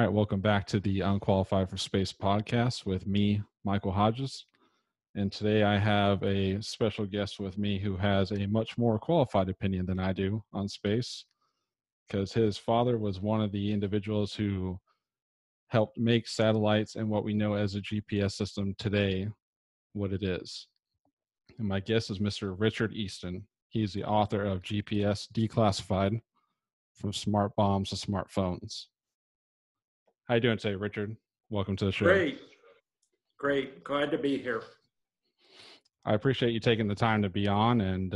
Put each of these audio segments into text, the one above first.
right, welcome back to the Unqualified for Space podcast with me, Michael Hodges. And today I have a special guest with me who has a much more qualified opinion than I do on space, because his father was one of the individuals who helped make satellites and what we know as a GPS system today what it is. And my guest is Mr. Richard Easton. He's the author of GPS Declassified, From Smart Bombs to Smartphones. How you doing today, Richard? Welcome to the show. Great. Glad to be here. I appreciate you taking the time to be on and,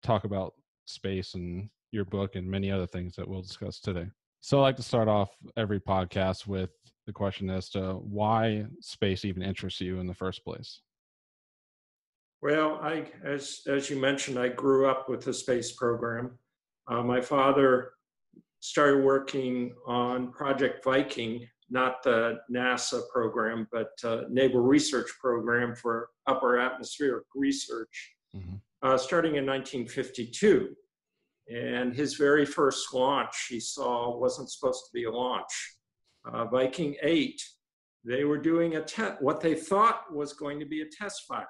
talk about space and your book and many other things that we'll discuss today. So I like to start off every podcast with the question as to why space even interests you in the first place. Well, as you mentioned, I grew up with the space program. My father started working on Project Viking, not the NASA program, but Naval Research Program for upper atmospheric research, starting in 1952. And his very first launch he saw wasn't supposed to be a launch. Viking 8, they were doing what they thought was going to be a test firing.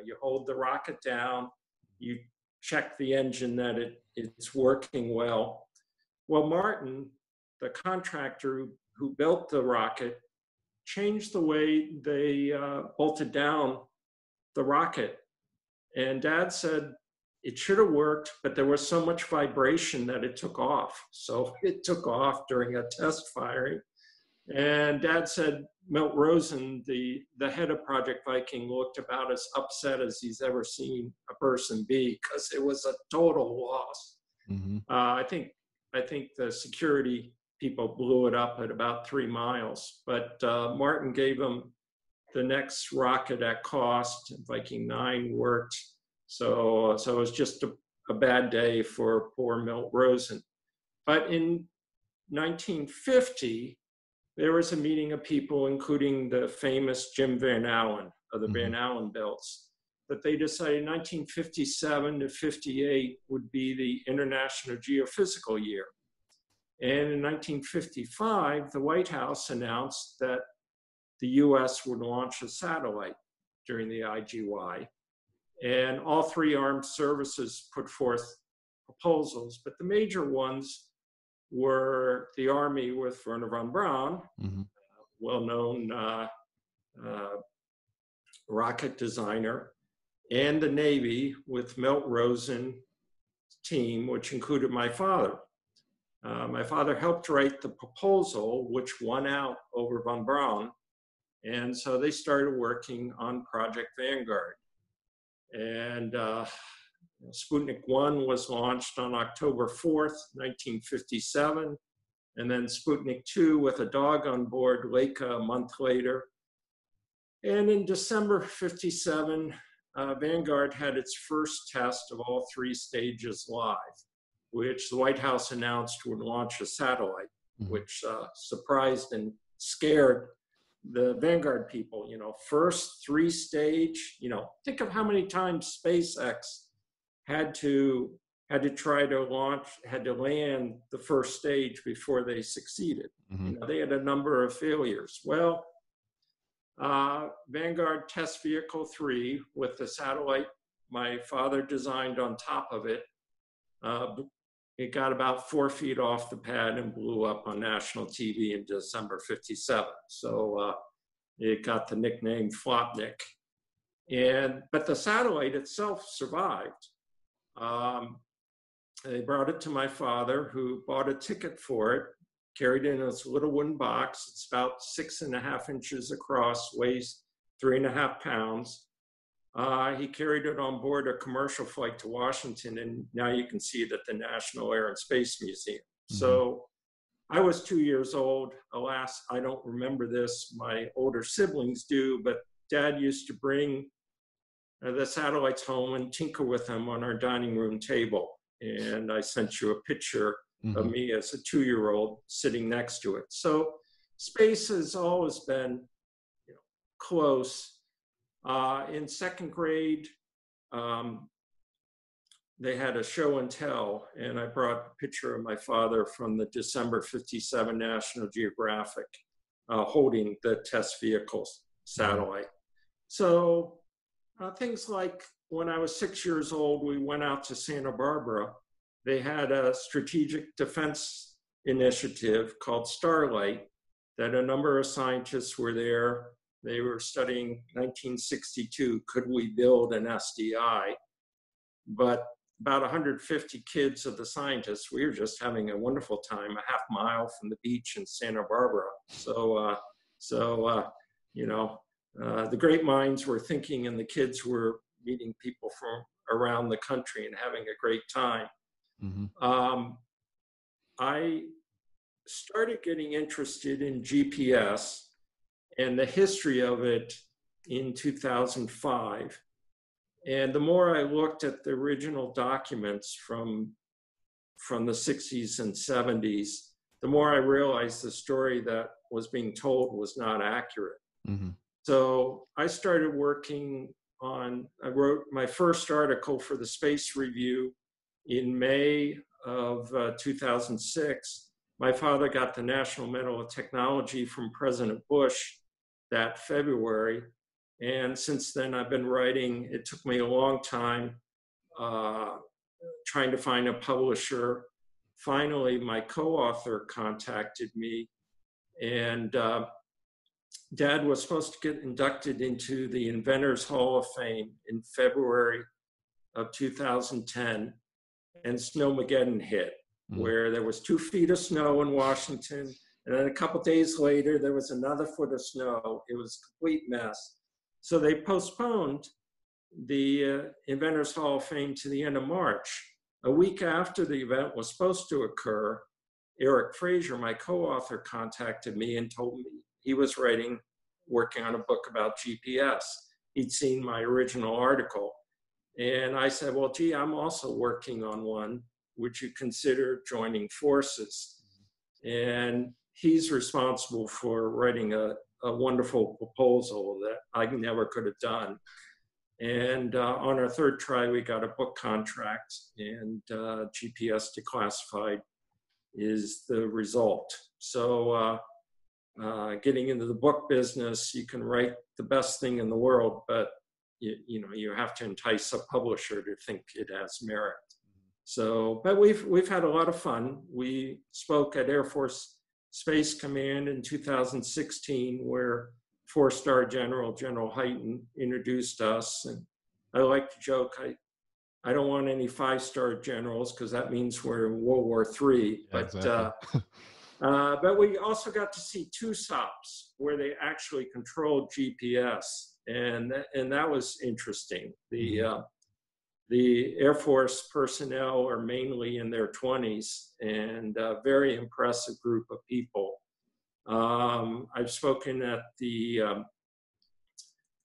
You hold the rocket down, you check the engine that it's working well. Well, Martin, the contractor who built the rocket, changed the way they bolted down the rocket. And Dad said it should have worked, but there was so much vibration that it took off. So it took off during a test firing. And Dad said Milt Rosen, the head of Project Viking, looked about as upset as he's ever seen a person be, because it was a total loss. I think the security people blew it up at about 3 miles, but Martin gave him the next rocket at cost. Viking 9 worked, so it was just a bad day for poor Milt Rosen. But in 1950, there was a meeting of people, including the famous Jim Van Allen of the Van Allen belts, that they decided 1957 to 58 would be the International Geophysical Year. And in 1955, the White House announced that the US would launch a satellite during the IGY. And all 3 armed services put forth proposals, but the major ones were the Army with Wernher von Braun, well-known rocket designer, and the Navy with Milt Rosen team, which included my father. My father helped write the proposal, which won out over von Braun, and so they started working on Project Vanguard. And Sputnik 1 was launched on October 4th, 1957, and then Sputnik 2 with a dog on board, Leica, a month later. And in December 57, Vanguard had its first test of all 3 stages live, which the White House announced would launch a satellite, which surprised and scared the Vanguard people. First 3-stage, think of how many times SpaceX had to try to launch, had to land the first stage before they succeeded. They had a number of failures. Well, Vanguard Test Vehicle 3 with the satellite my father designed on top of it, it got about 4 feet off the pad and blew up on national TV in December 57. So it got the nickname Flopnik. But the satellite itself survived. They brought it to my father, who bought a ticket for it, carried it in this little wooden box. It's about 6.5 inches across, weighs 3.5 pounds. He carried it on board a commercial flight to Washington, and now you can see it at the National Air and Space Museum. So I was 2 years old. Alas, I don't remember this. My older siblings do, but Dad used to bring the satellites home and tinker with them on our dining room table. And I sent you a picture of me as a 2-year-old sitting next to it. So space has always been, close. In second grade, they had a show and tell, and I brought a picture of my father from the December 57 National Geographic holding the test vehicles satellite. So things like when I was 6 years old, we went out to Santa Barbara. They had a strategic defense initiative called Starlight that a number of scientists were there. They were studying 1962, could we build an SDI? But about 150 kids of the scientists, we were just having a wonderful time, a half mile from the beach in Santa Barbara. So, the great minds were thinking, and the kids were meeting people from around the country and having a great time. I started getting interested in GPS and the history of it in 2005. And the more I looked at the original documents from the 60s and 70s, the more I realized the story that was being told was not accurate. So I started working I wrote my first article for the Space Review in May of 2006. My father got the National Medal of Technology from President Bush that February. And since then, I've been writing. It took me a long time trying to find a publisher. Finally, my co-author contacted me, and Dad was supposed to get inducted into the Inventors Hall of Fame in February of 2010, and Snowmageddon hit, where there was 2 feet of snow in Washington, and then a couple days later, there was another foot of snow. It was a complete mess. So they postponed the Inventors Hall of Fame to the end of March. A week after the event was supposed to occur, Eric Fraser, my co-author, contacted me and told me he was working on a book about GPS. He'd seen my original article. And I said, well, gee, I'm also working on one. Would you consider joining forces? And he's responsible for writing a wonderful proposal that I never could have done. And on our third try, we got a book contract, and GPS Declassified is the result. So getting into the book business, you can write the best thing in the world, but you have to entice a publisher to think it has merit. So, but we've had a lot of fun. We spoke at Air Force Space Command in 2016, where 4-star General Hyten introduced us. And I like to joke, I don't want any 5-star generals because that means we're in World War III. Yeah, exactly. But we also got to see 2 stops where they actually controlled GPS, and that was interesting. The Air Force personnel are mainly in their 20s, and a very impressive group of people. I've spoken at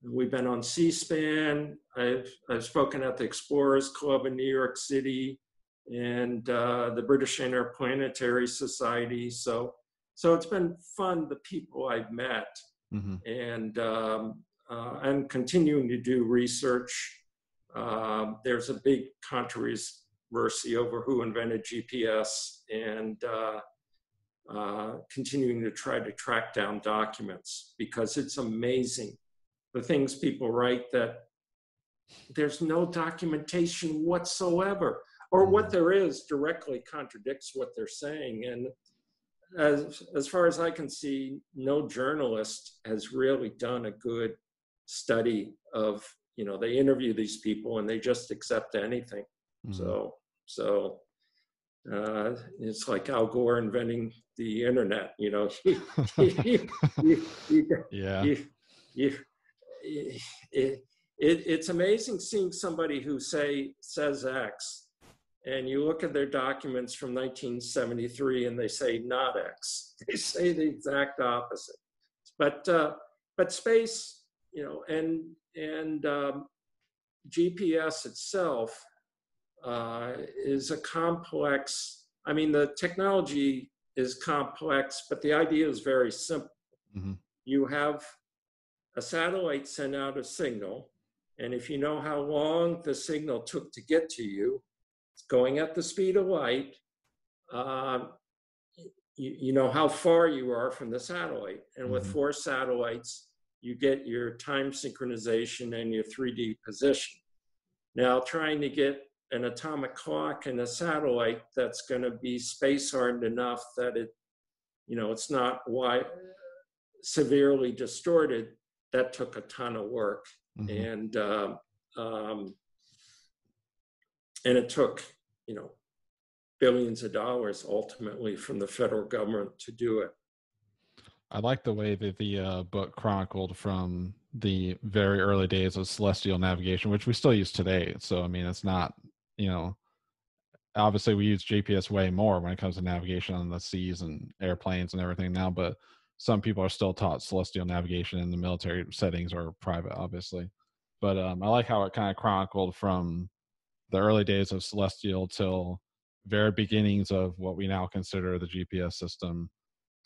we've been on C-SPAN. I've spoken at the Explorers Club in New York City, and the British Interplanetary Society. So it's been fun, the people I've met, and I'm continuing to do research. There's a big controversy over who invented GPS, and continuing to try to track down documents, because it's amazing the things people write that there's no documentation whatsoever, or what there is directly contradicts what they're saying. And as far as I can see, no journalist has really done a good study of, they interview these people and they just accept anything. So it's like Al Gore inventing the internet, it's amazing seeing somebody who says X, and you look at their documents from 1973 and they say not X. They say the exact opposite. But space, and GPS itself is a complex. I mean, the technology is complex, but the idea is very simple. You have a satellite send out a signal, and if you know how long the signal took to get to you, going at the speed of light. Um, you know how far you are from the satellite. And with 4 satellites, you get your time synchronization and your 3D position. Now, trying to get an atomic clock in a satellite that's going to be space hardened enough that it's not severely distorted, that took a ton of work. And it took, billions of dollars ultimately from the federal government to do it. I like the way that the book chronicled from the very early days of celestial navigation, which we still use today. So, I mean, it's not, obviously we use GPS way more when it comes to navigation on the seas and airplanes and everything now, but some people are still taught celestial navigation in the military settings or private, obviously. But I like how it kind of chronicled from the early days of celestial till very beginnings of what we now consider the GPS system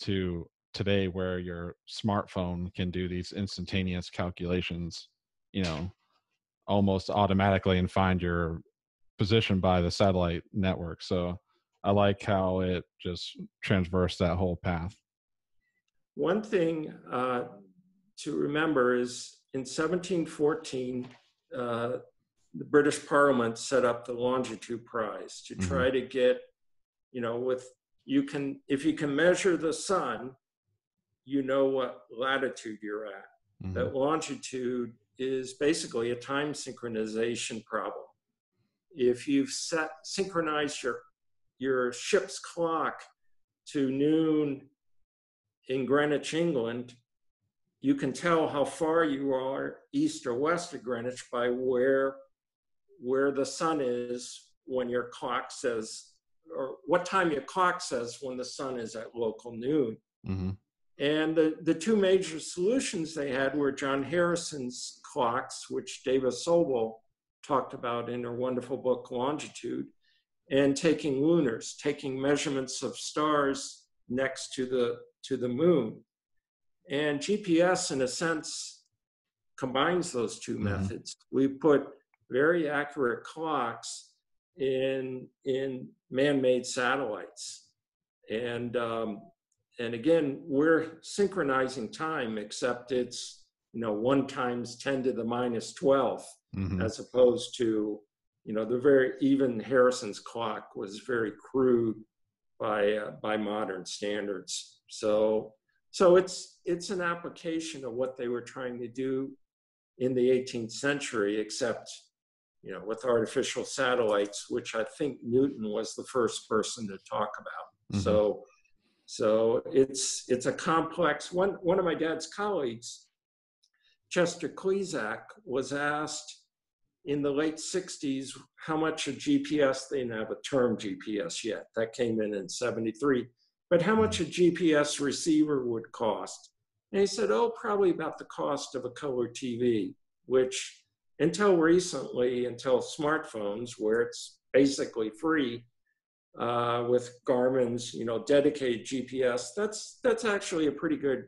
to today, where your smartphone can do these instantaneous calculations, almost automatically, and find your position by the satellite network. So I like how it just transversed that whole path. One thing to remember is in 1714, the British Parliament set up the Longitude Prize to try to get, if you can measure the sun, you know what latitude you're at. That longitude is basically a time synchronization problem. If you've synchronized your ship's clock to noon in Greenwich, England, you can tell how far you are east or west of Greenwich by where the sun is when your clock says, or what time your clock says when the sun is at local noon. And the two major solutions they had were John Harrison's clocks, which David Sobel talked about in her wonderful book, Longitude, and taking lunars, taking measurements of stars next to the moon. And GPS, in a sense, combines those two methods. We put very accurate clocks in man-made satellites. And again, we're synchronizing time, except it's 1 times 10 to the minus 12, as opposed to even Harrison's clock was very crude by modern standards. So it's an application of what they were trying to do in the 18th century, except with artificial satellites, which I think Newton was the first person to talk about. So it's a complex. One of my dad's colleagues, Chester Klezak, was asked in the late 60s how much a GPS, they didn't have a term GPS yet, that came in 73, but how much a GPS receiver would cost. And he said, probably about the cost of a color TV, which until recently, until smartphones, where it's basically free, with Garmin's, dedicated GPS, that's actually a pretty good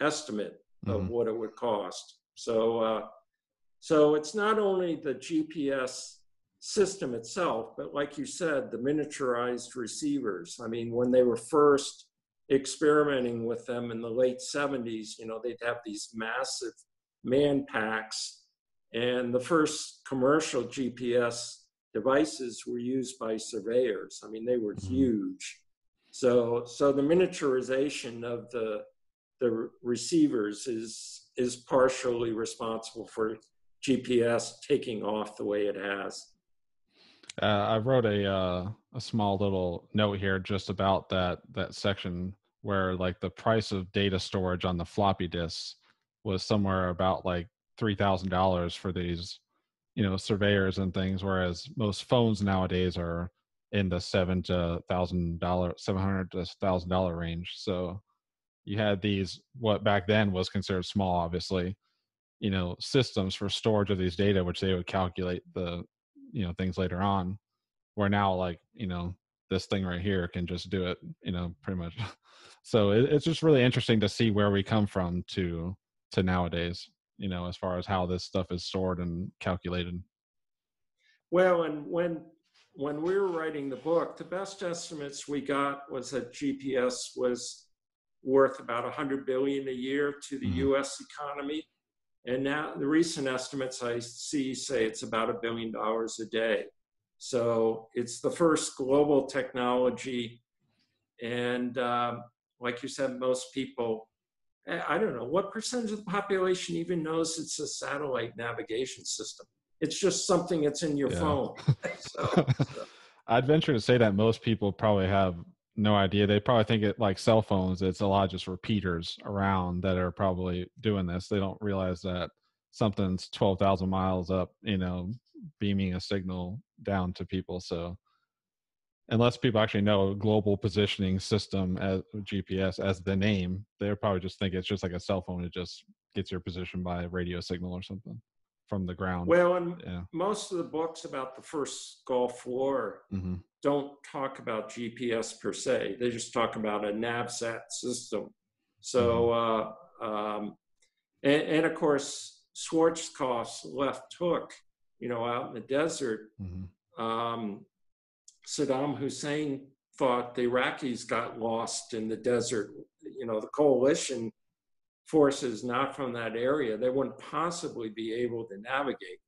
estimate of what it would cost. So it's not only the GPS system itself, but like you said, the miniaturized receivers. I mean, when they were first experimenting with them in the late 70s, they'd have these massive man packs, and the first commercial GPS devices were used by surveyors. I mean, they were huge. So the miniaturization of the receivers is partially responsible for GPS taking off the way it has. I wrote a small little note here just about that section where like the price of data storage on the floppy disks was somewhere about like $3,000 for these surveyors and things, whereas most phones nowadays are in the $700 to $1,000 range. So you had these, what back then was considered small, obviously, systems for storage of these data, which they would calculate the things later on, where now like this thing right here can just do it pretty much. So it's just really interesting to see where we come from to nowadays, as far as how this stuff is stored and calculated. Well, and when we were writing the book, the best estimates we got was that GPS was worth about 100 billion a year to the Mhm. US economy. And now the recent estimates I see say it's about $1 billion a day. So it's the first global technology. And like you said, most people, I don't know, what percentage of the population even knows it's a satellite navigation system? It's just something that's in your Yeah. phone. So. I'd venture to say that most people probably have no idea. They probably think it like cell phones, it's a lot of just repeaters around that are probably doing this. They don't realize that something's 12,000 miles up, beaming a signal down to people. So unless people actually know a global positioning system as GPS as the name, they're probably just think it's just like a cell phone. It just gets your position by a radio signal or something from the ground. Well, and Yeah. most of the books about the first Gulf War Mm-hmm. don't talk about GPS per se. They just talk about a NavSat system. Mm-hmm. So, and of course, Schwarzkopf's left hook, out in the desert. Mm-hmm. Saddam Hussein thought the Iraqis got lost in the desert. The coalition forces not from that area, they wouldn't possibly be able to navigate.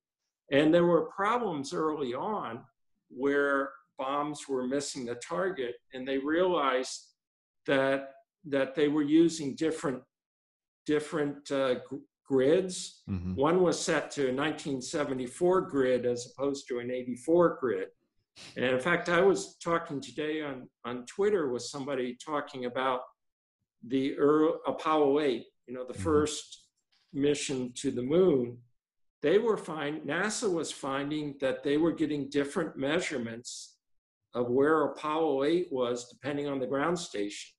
And there were problems early on where bombs were missing the target, and they realized that they were using different grids. Mm-hmm. One was set to a 1974 grid as opposed to an 84 grid. And in fact, I was talking today on Twitter with somebody talking about the Apollo 8, the Mm-hmm. first mission to the moon. NASA was finding that they were getting different measurements of where Apollo 8 was depending on the ground station.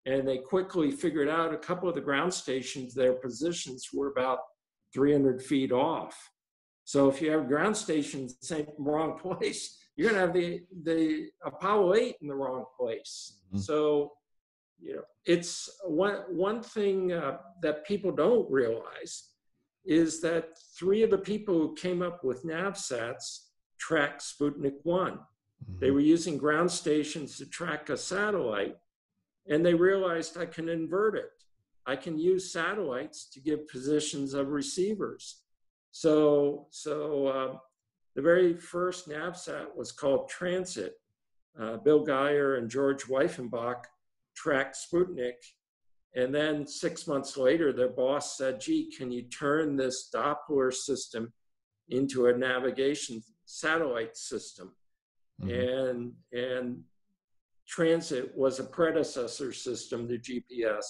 And they quickly figured out a couple of the ground stations, their positions were about 300 feet off. So if you have ground stations in the same wrong place, you're going to have the Apollo 8 in the wrong place. Mm-hmm. So, it's one thing that people don't realize is that 3 of the people who came up with NavSats tracked Sputnik 1. Mm-hmm. They were using ground stations to track a satellite, and they realized I can invert it. I can use satellites to give positions of receivers. So the very first NavSat was called Transit. Bill Geyer and George Weifenbach tracked Sputnik. And then 6 months later, their boss said, gee, can you turn this Doppler system into a navigation satellite system? Mm-hmm. And Transit was a predecessor system to GPS.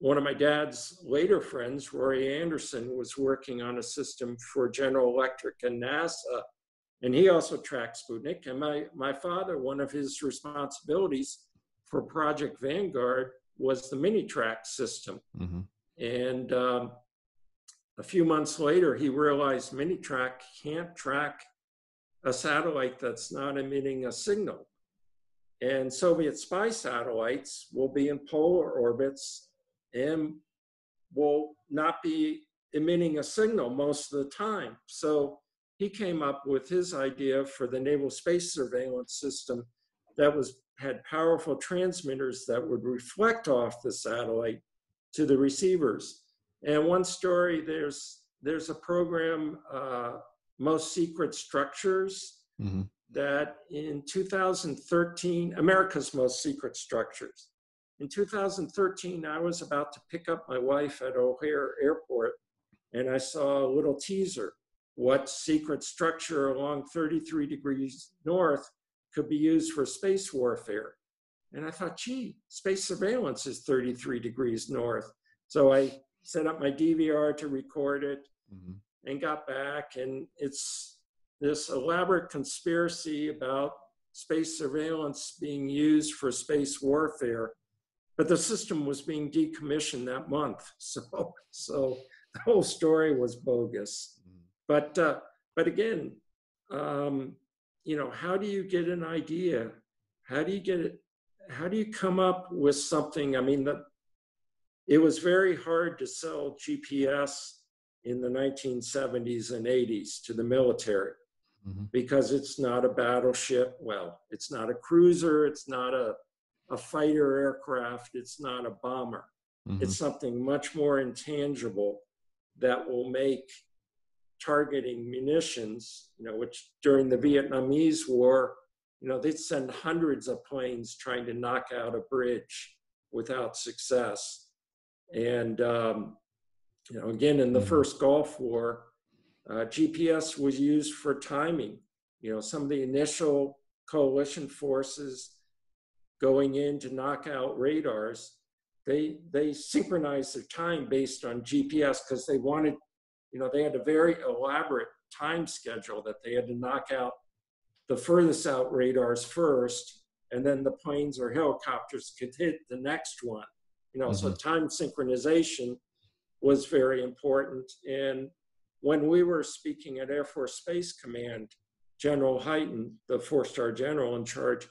One of my dad's later friends, Roy Anderson, was working on a system for General Electric and NASA, and he also tracked Sputnik. And my father, one of his responsibilities for Project Vanguard was the mini-track system. Mm-hmm. And a few months later, he realized mini-track can't track a satellite that's not emitting a signal. And Soviet spy satellites will be in polar orbits and will not be emitting a signal most of the time. So he came up with his idea for the naval space surveillance system that had powerful transmitters that would reflect off the satellite to the receivers. And one story, there's a program, Most Secret Structures, Mm-hmm. that in 2013, America's Most Secret Structures. In 2013, I was about to pick up my wife at O'Hare Airport, and I saw a little teaser. What secret structure along 33 degrees north could be used for space warfare? And I thought, gee, space surveillance is 33 degrees north. So I set up my DVR to record it. Mm-hmm. And got back, and it's this elaborate conspiracy about space surveillance being used for space warfare, but the system was being decommissioned that month. So the whole story was bogus. But again, how do you get an idea? How do you get it? How do you come up with something? I mean, it was very hard to sell GPS in the 1970s and 80s to the military. Mm-hmm. because it's not a battleship. Well, it's not a cruiser. It's not a fighter aircraft. It's not a bomber. Mm-hmm. It's something much more intangible that will make targeting munitions, which during the Vietnamese War, they'd send hundreds of planes trying to knock out a bridge without success. And, again, in the Mm-hmm. first Gulf War, GPS was used for timing. Some of the initial coalition forces going in to knock out radars, they synchronized their time based on GPS because they wanted, they had a very elaborate time schedule that they had to knock out the furthest out radars first, and then the planes or helicopters could hit the next one. So Mm-hmm. time synchronization was very important. And when we were speaking at Air Force Space Command, General Hyten, the four-star general in charge,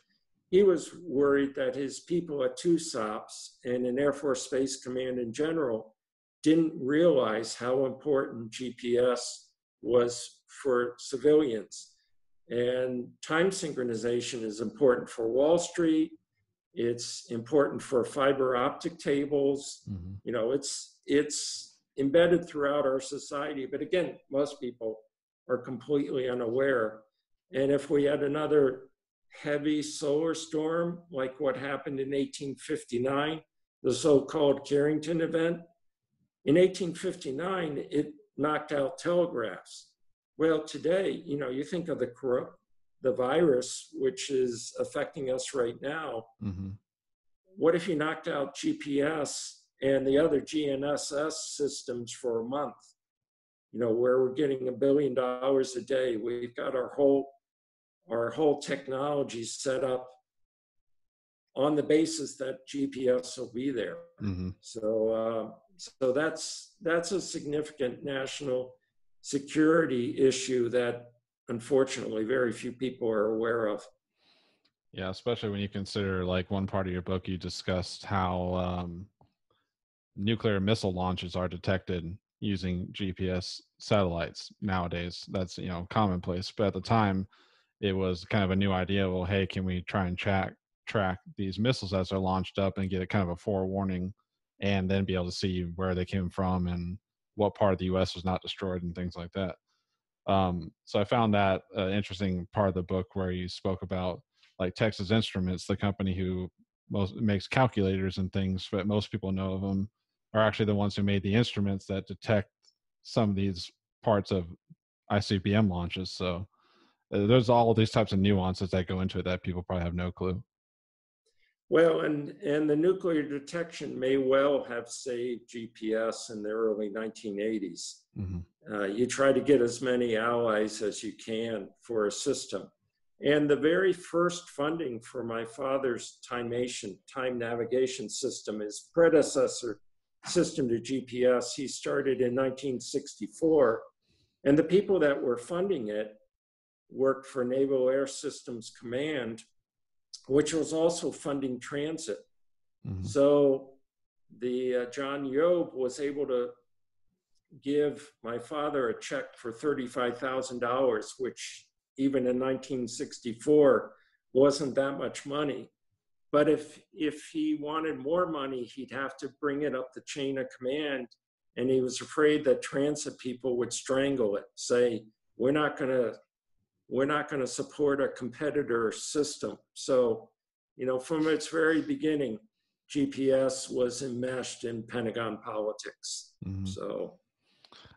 he was worried that his people at TUSOPS and in Air Force Space Command in general didn't realize how important GPS was for civilians. And time synchronization is important for Wall Street. It's important for fiber optic tables. Mm-hmm. It's embedded throughout our society. But again, most people are completely unaware. And if we had another heavy solar storm, like what happened in 1859, the so-called Carrington event, in 1859, it knocked out telegraphs. Well, today, you think of the virus, which is affecting us right now. Mm-hmm. What if you knocked out GPS and the other GNSS systems for a month? Where we're getting $1 billion a day. We've got our whole technology set up on the basis that GPS will be there. Mm-hmm. So that's a significant national security issue that unfortunately very few people are aware of. Yeah, especially when you consider, like, one part of your book, you discussed how nuclear missile launches are detected using GPS satellites nowadays. That's, commonplace. But at the time, it was kind of a new idea. Well, hey, can we try and track these missiles as they're launched up and get a kind of a forewarning, and then be able to see where they came from and what part of the U.S. was not destroyed and things like that. So I found that interesting part of the book where you spoke about, like, Texas Instruments, the company who makes calculators and things, but most people know of them, are actually the ones who made the instruments that detect some of these parts of ICBM launches. So there's all these types of nuances that go into it that people probably have no clue. Well, and the nuclear detection may well have saved GPS in the early 1980s. Mm-hmm. You try to get as many allies as you can for a system. And the very first funding for my father's time navigation system, his predecessor system to GPS, he started in 1964. And the people that were funding it worked for Naval Air Systems Command, which was also funding transit. Mm-hmm. So the John Yob was able to give my father a check for $35,000, which even in 1964 wasn't that much money. But if he wanted more money, he'd have to bring it up the chain of command. And he was afraid that transit people would strangle it, say, we're not going to support a competitor system. So, from its very beginning, GPS was enmeshed in Pentagon politics. Mm-hmm. So,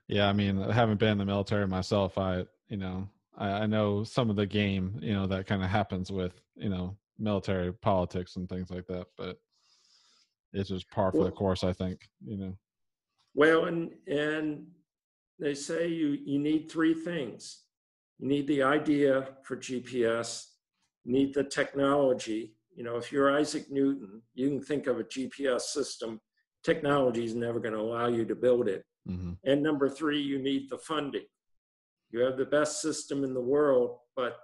yeah, I mean, I haven't been in the military myself. I know some of the game, that kind of happens with, military politics and things like that, but it's just par for the course, I think, Well, and they say you need three things. You need the idea for GPS, you need the technology. If you're Isaac Newton, you can think of a GPS system. Technology is never going to allow you to build it. Mm-hmm. And number three, you need the funding. You have the best system in the world, but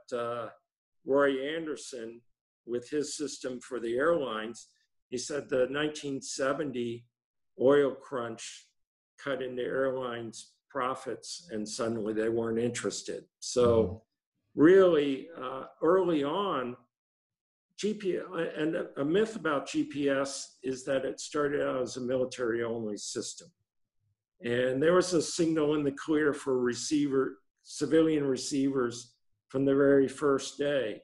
Roy Anderson, with his system for the airlines, he said the 1970 oil crunch cut into airlines' profits, and suddenly they weren't interested. So, really early on, and a myth about GPS is that it started out as a military-only system. And there was a signal in the clear for civilian receivers from the very first day.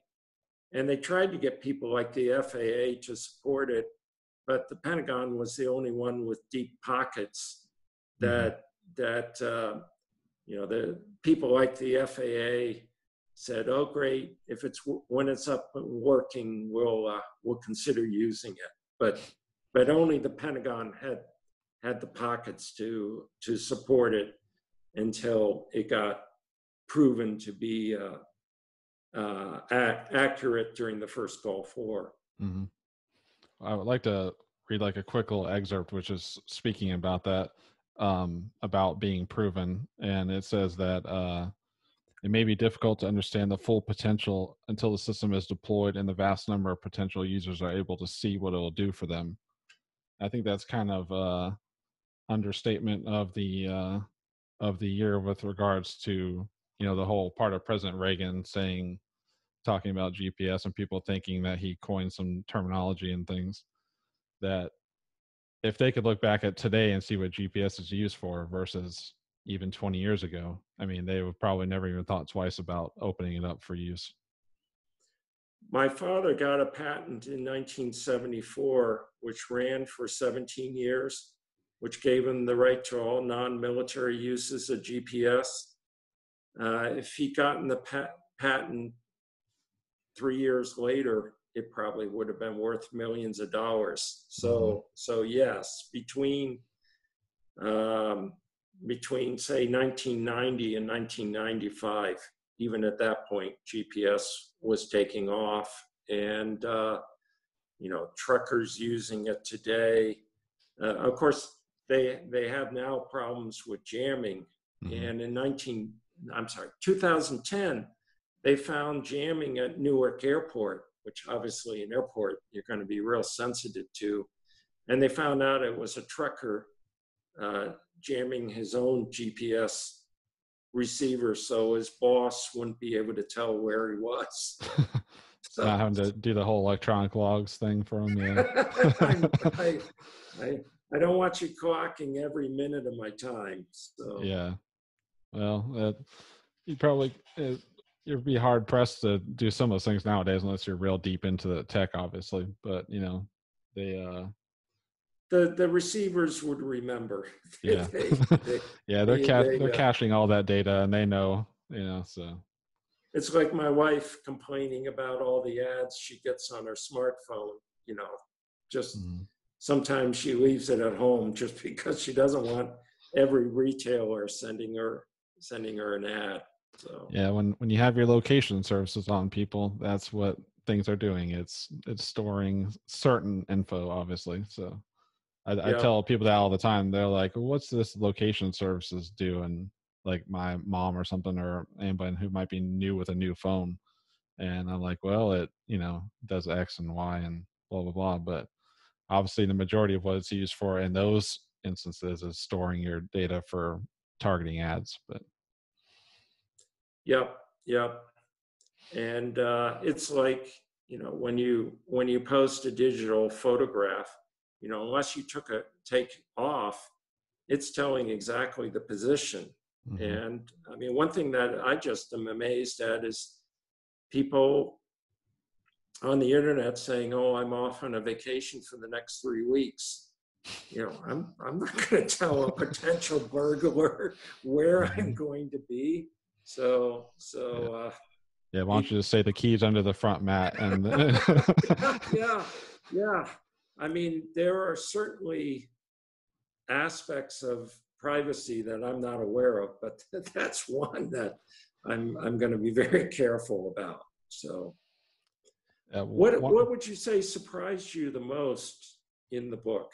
And they tried to get people like the FAA to support it, but the Pentagon was the only one with deep pockets that the people like the FAA said, "Oh, great! When it's up and working, we'll consider using it." But only the Pentagon had the pockets to support it until it got proven to be accurate during the first Gulf War. Mm-hmm. I would like to read like a quick little excerpt, which is speaking about that, about being proven. And it says that it may be difficult to understand the full potential until the system is deployed and the vast number of potential users are able to see what it will do for them. I think that's kind of understatement of the year with regards to the whole part of President Reagan talking about GPS and people thinking that he coined some terminology and things that if they could look back at today and see what GPS is used for versus even 20 years ago, I mean, they would probably never even thought twice about opening it up for use. My father got a patent in 1974, which ran for 17 years, which gave him the right to all non-military uses of GPS. If he'd gotten the patent 3 years later, it probably would have been worth millions of dollars. So yes, between say 1990 and 1995, even at that point, GPS was taking off, and truckers using it today. Of course, they have now problems with jamming. And in 2010, they found jamming at Newark Airport, which obviously an airport you're going to be real sensitive to. And they found out it was a trucker jamming his own GPS receiver so his boss wouldn't be able to tell where he was. So not having to do the whole electronic logs thing for him. Yeah. I don't want you clocking every minute of my time. So yeah. Well, you'd be hard pressed to do some of those things nowadays unless you're real deep into the tech, obviously. But they the receivers would remember. Yeah. They're caching all that data, and they know, so. It's like my wife complaining about all the ads she gets on her smartphone, just sometimes she leaves it at home just because she doesn't want every retailer sending her an ad. So yeah, when you have your location services on people, that's what things are doing. It's storing certain info, obviously. So I tell people that all the time. They're like, what's this location services do? And like my mom or something, or anybody who might be new with a new phone. And I'm like, well, it, does X and Y and blah, blah, blah. But obviously the majority of what it's used for in those instances is storing your data for targeting ads. But Yep. And it's like, when you post a digital photograph, unless you take off, it's telling exactly the position. And I mean, one thing that I just am amazed at is people on the internet saying, "Oh, I'm off on a vacation for the next 3 weeks." I'm not going to tell a potential burglar where I'm going to be. So yeah, why don't you just say the key's under the front mat and yeah. I mean, there are certainly aspects of privacy that I'm not aware of, but that's one that I'm going to be very careful about. So, what would you say surprised you the most in the book?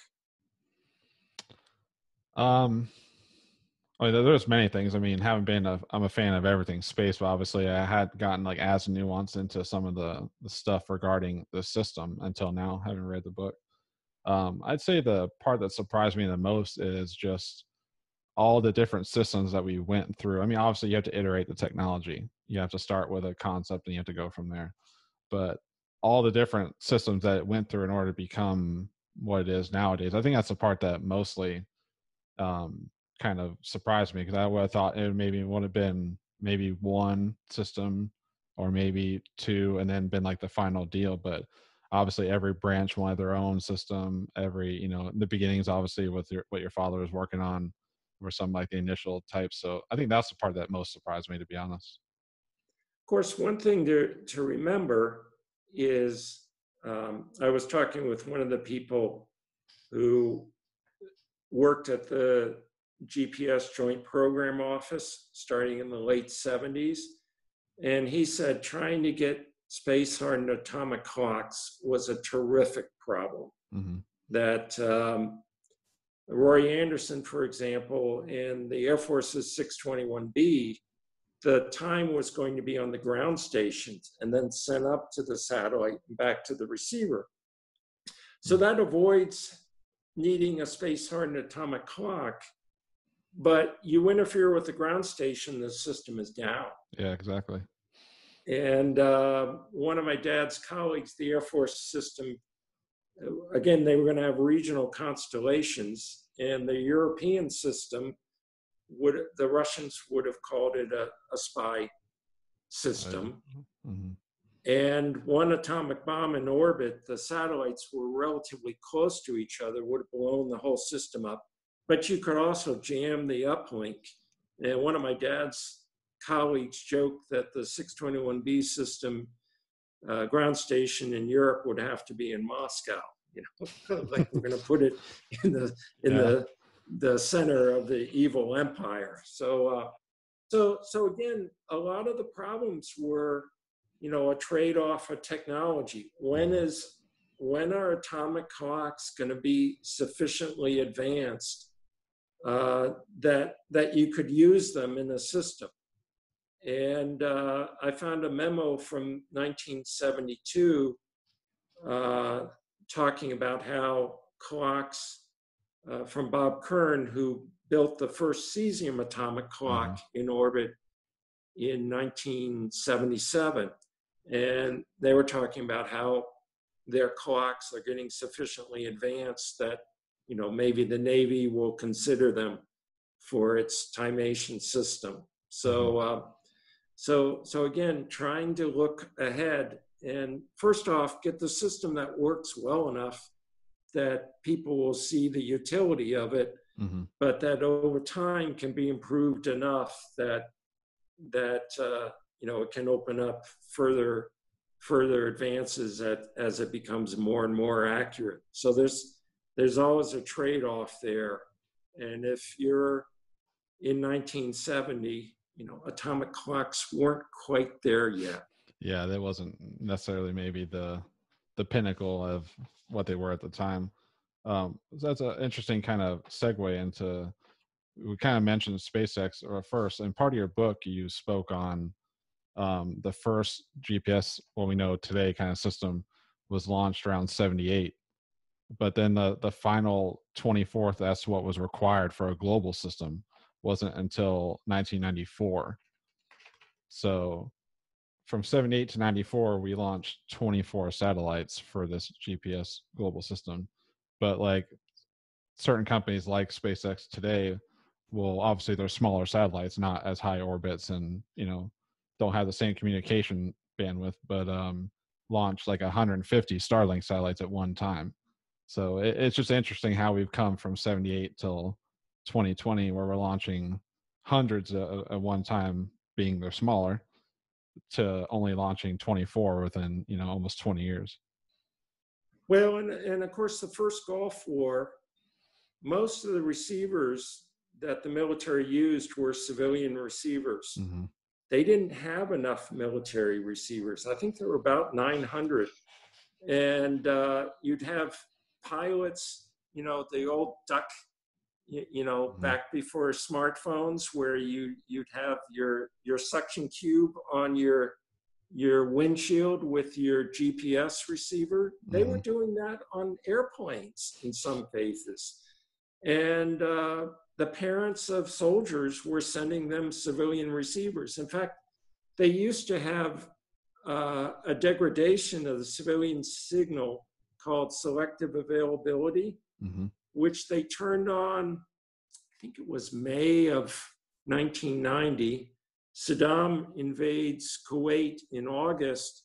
There's many things. I mean, I'm a fan of everything space, but obviously I had gotten like as nuanced into some of the stuff regarding the system until now, having read the book. I'd say the part that surprised me the most is just all the different systems that we went through. I mean, obviously you have to iterate the technology. You have to start with a concept and you have to go from there. But all the different systems that it went through in order to become what it is nowadays, I think that's the part that mostly um, kind of surprised me, because I would have thought it maybe would have been maybe one system or maybe two and then been like the final deal. But obviously every branch wanted their own system. Every, the beginnings, obviously with what your father was working on were some like the initial types. So I think that's the part that most surprised me, to be honest. Of course, one thing to remember is I was talking with one of the people who worked at the GPS Joint Program Office starting in the late 70s. And he said trying to get space hardened atomic clocks was a terrific problem. Mm-hmm. That Roy Anderson, for example, in the Air Force's 621B, the time was going to be on the ground stations and then sent up to the satellite and back to the receiver. So that avoids needing a space hardened atomic clock, but you interfere with the ground station, the system is down. Yeah, exactly. And one of my dad's colleagues, the Air Force system, again, they were going to have regional constellations, and the European system the Russians would have called it a spy system. Mm-hmm. And one atomic bomb in orbit, the satellites were relatively close to each other, would have blown the whole system up. But you could also jam the uplink. And one of my dad's colleagues joked that the 621B system ground station in Europe would have to be in Moscow. Like we're going to put it in the center of the evil empire. So again, a lot of the problems were, a trade-off of technology. When are atomic clocks going to be sufficiently advanced that you could use them in a system? And I found a memo from 1972 talking about how clocks from Bob Kern, who built the first cesium atomic clock in orbit in 1977. And they were talking about how their clocks are getting sufficiently advanced that, maybe the Navy will consider them for its timation system. So, so again, trying to look ahead and first off, get the system that works well enough that people will see the utility of it, but that over time can be improved enough that it can open up further advances as it becomes more and more accurate. So there's always a trade-off there. And if you're in 1970, atomic clocks weren't quite there yet. Yeah, that wasn't necessarily maybe the pinnacle of what they were at the time. So that's an interesting kind of segue into, we kind of mentioned SpaceX first, and part of your book you spoke on the first GPS, what we know today kind of system was launched around 78, but then the final 24th, that's what was required for a global system, wasn't until 1994. So from 78 to 94, we launched 24 satellites for this GPS global system. But like certain companies like SpaceX today will, obviously they're smaller satellites, not as high orbits, and don't have the same communication bandwidth, but launch like 150 Starlink satellites at one time. So it's just interesting how we've come from 78 till 2020, where we're launching hundreds at one time, being they're smaller, to only launching 24 within almost 20 years. Well, and of course the first Gulf War, most of the receivers that the military used were civilian receivers. They didn't have enough military receivers. I think there were about 900, and you'd have pilots, the old duck, back before smartphones, where you'd have your suction cube on your windshield with your GPS receiver. They were doing that on airplanes in some cases. And the the parents of soldiers were sending them civilian receivers. In fact, they used to have a degradation of the civilian signal called selective availability, Mm-hmm. which they turned on, I think it was May of 1990. Saddam invades Kuwait in August,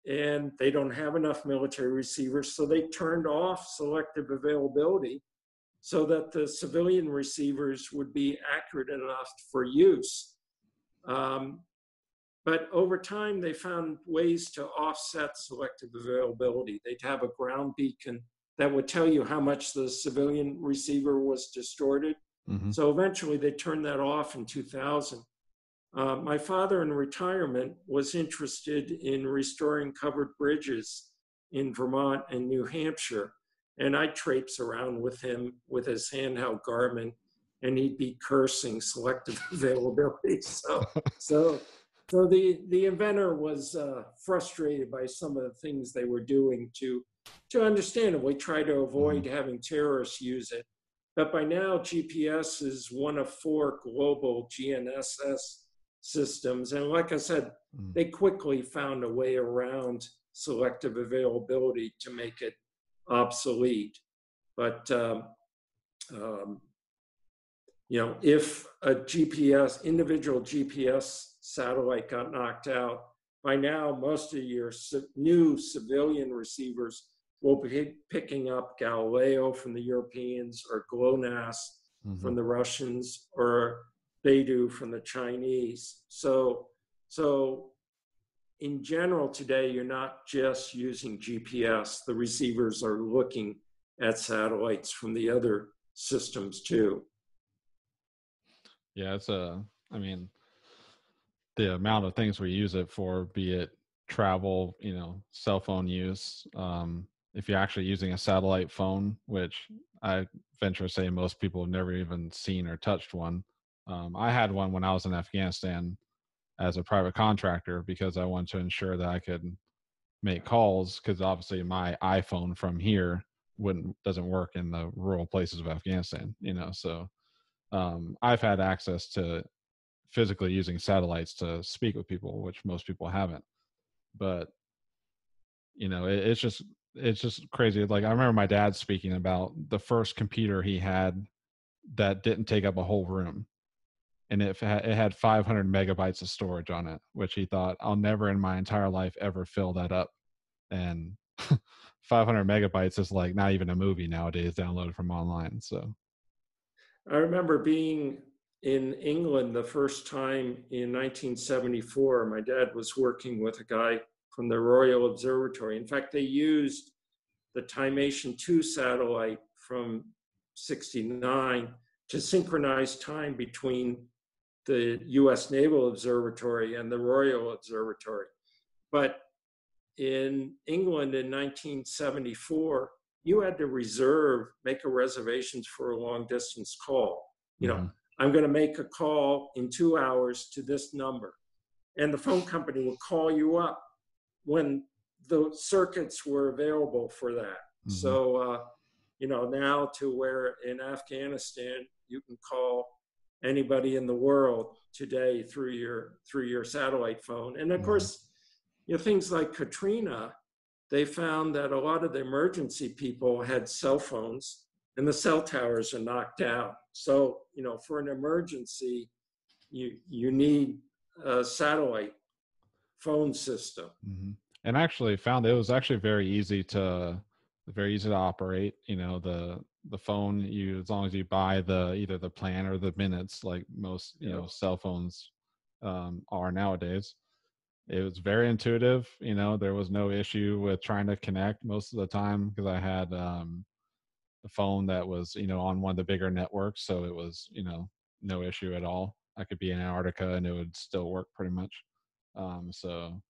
and they don't have enough military receivers, so they turned off selective availability so that the civilian receivers would be accurate enough for use. But over time, they found ways to offset selective availability. They'd have a ground beacon that would tell you how much the civilian receiver was distorted. Mm-hmm. So eventually they turned that off in 2000. My father in retirement was interested in restoring covered bridges in Vermont and New Hampshire. And I'd traipse around with him with his handheld Garmin, and he'd be cursing selective availability. So the inventor was frustrated by some of the things they were doing to understandably try to avoid having terrorists use it. But by now, GPS is one of 4 global GNSS systems. And like I said, they quickly found a way around selective availability to make it obsolete. But if a individual GPS satellite got knocked out, by now most of your new civilian receivers will be picking up Galileo from the Europeans, or GLONASS from the Russians, or Beidou from the Chinese. So in general today, you're not just using GPS. The receivers are looking at satellites from the other systems too. Yeah, the amount of things we use it for, be it travel, cell phone use. If you're actually using a satellite phone, which I venture to say most people have never even seen or touched one. I had one when I was in Afghanistan as a private contractor because I wanted to ensure that I could make calls, because obviously my iPhone from here doesn't work in the rural places of Afghanistan, so I've had access to physically using satellites to speak with people, which most people haven't. But it's just crazy. Like, I remember my dad speaking about the first computer he had that didn't take up a whole room, and it had 500 megabytes of storage on it, which he thought, I'll never in my entire life ever fill that up. And 500 megabytes is like not even a movie nowadays downloaded from online. So I remember being in England the first time in 1974. My dad was working with a guy from the Royal Observatory. In fact, they used the Timation 2 satellite from 69 to synchronize time between the US Naval Observatory and the Royal Observatory. But in England in 1974, you had to make a reservations for a long distance call. I'm going to make a call in 2 hours to this number. And the phone company would call you up when the circuits were available for that. So, now to where in Afghanistan, you can call anybody in the world today through your satellite phone. And of course, things like Katrina, they found that a lot of the emergency people had cell phones, and the cell towers are knocked out. So, for an emergency, you need a satellite phone system. And I actually found it was actually very easy to operate. The phone, as long as you buy either the plan or the minutes, like most cell phones are nowadays. It was very intuitive. There was no issue with trying to connect most of the time, because I had a phone that was on one of the bigger networks, so it was no issue at all. I could be in Antarctica and it would still work pretty much. So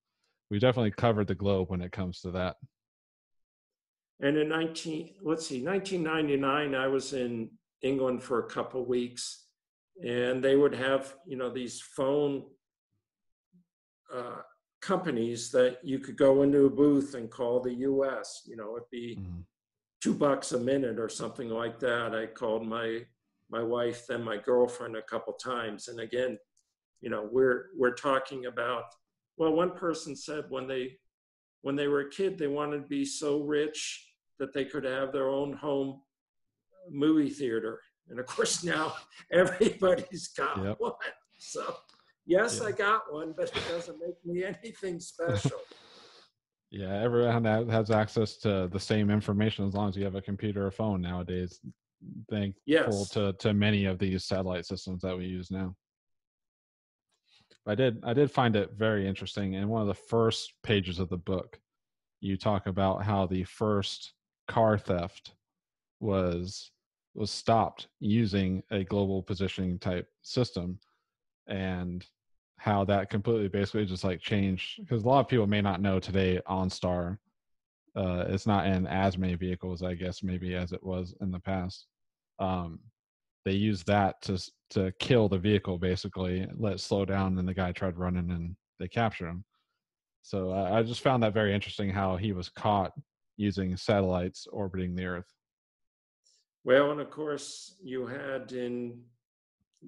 we definitely covered the globe when it comes to that. And in 1999, I was in England for a couple of weeks, and they would have, these phone companies that you could go into a booth and call the US. It'd be $2 a minute or something like that. I called my my wife, then my girlfriend a couple times. And again, we're talking about, well, one person said when they were a kid, they wanted to be so rich that they could have their own home movie theater. And of course now everybody's got Yep. one. So yes, Yeah. I got one, but it doesn't make me anything special. Yeah, everyone has access to the same information as long as you have a computer or phone nowadays. Thankful Yes. to many of these satellite systems that we use now. I did find it very interesting. In one of the first pages of the book, you talk about how the first car theft was stopped using a global positioning type system, and how that completely basically just like changed, because a lot of people may not know today OnStar, it's not in as many vehicles, I guess, maybe as it was in the past. um, they used that to kill the vehicle, basically let it slow down, and the guy tried running and they captured him. So I just found that very interesting, how he was caught using satellites orbiting the earth. Well, and of course you had in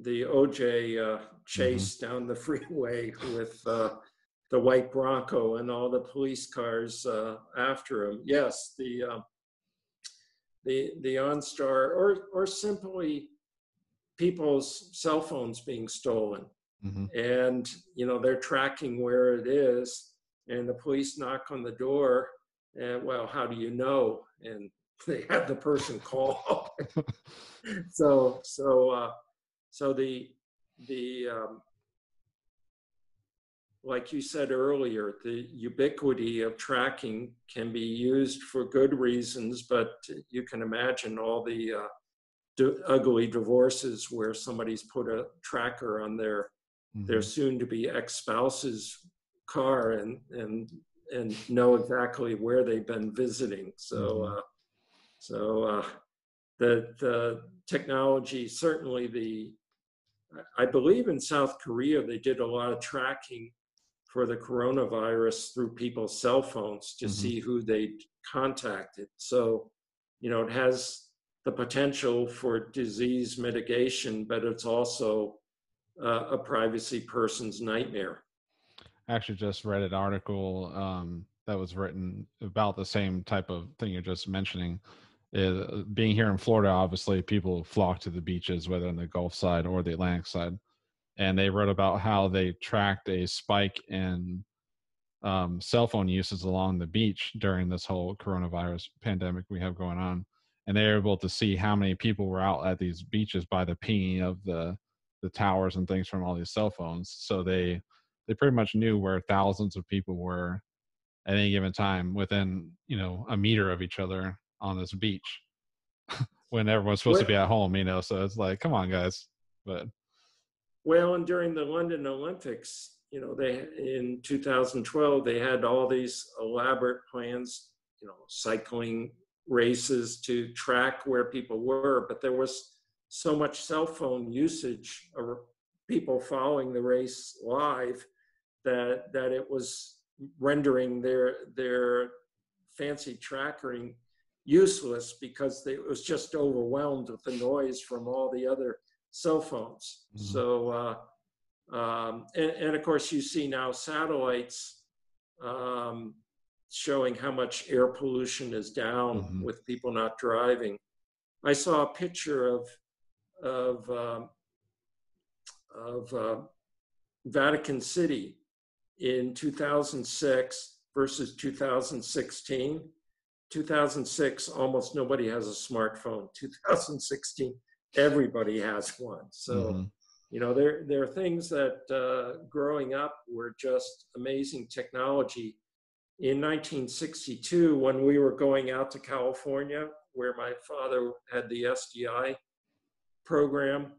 the OJ Mm-hmm. chase down the freeway with the white Bronco and all the police cars after him. Yes, the OnStar, or simply people's cell phones being stolen, Mm-hmm. and they're tracking where it is, and the police knock on the door, and well, how do you know? And they had the person call. So the like you said earlier, the ubiquity of tracking can be used for good reasons, but you can imagine all the ugly divorces where somebody's put a tracker on their Mm-hmm. soon-to-be ex-spouse's car and know exactly where they've been visiting. So the technology, certainly I believe in South Korea they did a lot of tracking for the coronavirus through people's cell phones to Mm-hmm. see who they contacted. So, it has the potential for disease mitigation, but it's also a privacy person's nightmare. I actually just read an article that was written about the same type of thing you're just mentioning. Being here in Florida, obviously, people flock to the beaches, whether on the Gulf side or the Atlantic side. And they wrote about how they tracked a spike in cell phone uses along the beach during this whole coronavirus pandemic we have going on. And they were able to see how many people were out at these beaches by the pinging of the towers and things from all these cell phones. So they pretty much knew where thousands of people were at any given time within a meter of each other on this beach when everyone's supposed to Well, be at home. So it's like, come on, guys. But well, and during the London Olympics, they in 2012 they had all these elaborate plans, cycling races to track where people were, but there was so much cell phone usage or people following the race live that it was rendering their fancy tracking useless because it was just overwhelmed with the noise from all the other cell phones. mm-hmm. So, and of course, you see now satellites showing how much air pollution is down Mm-hmm. with people not driving. I saw a picture of Vatican City in 2006 versus 2016. 2006, almost nobody has a smartphone. 2016, everybody has one. So, Mm-hmm. there are things that growing up were just amazing technology. In 1962, when we were going out to California, where my father had the SDI program,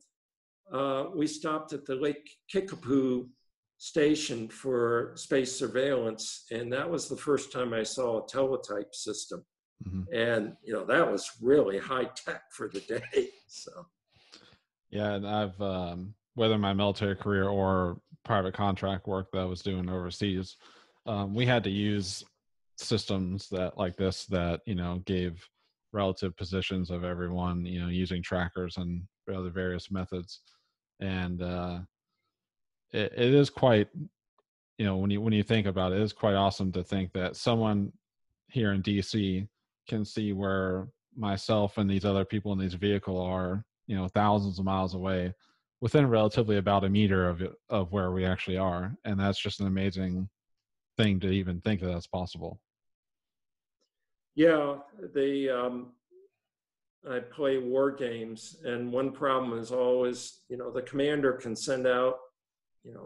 we stopped at the Lake Kickapoo station for space surveillance, and that was the first time I saw a teletype system. Mm-hmm. And that was really high tech for the day. So yeah, and I've whether my military career or private contract work that I was doing overseas, we had to use systems that like this that gave relative positions of everyone, using trackers and the various methods. And it is quite, when you think about it, it's quite awesome to think that someone here in DC can see where myself and these other people in these vehicle are, thousands of miles away, within relatively about a meter of where we actually are. And that's just an amazing thing to even think that that's possible. Yeah, I play war games, and one problem is always, the commander can send out,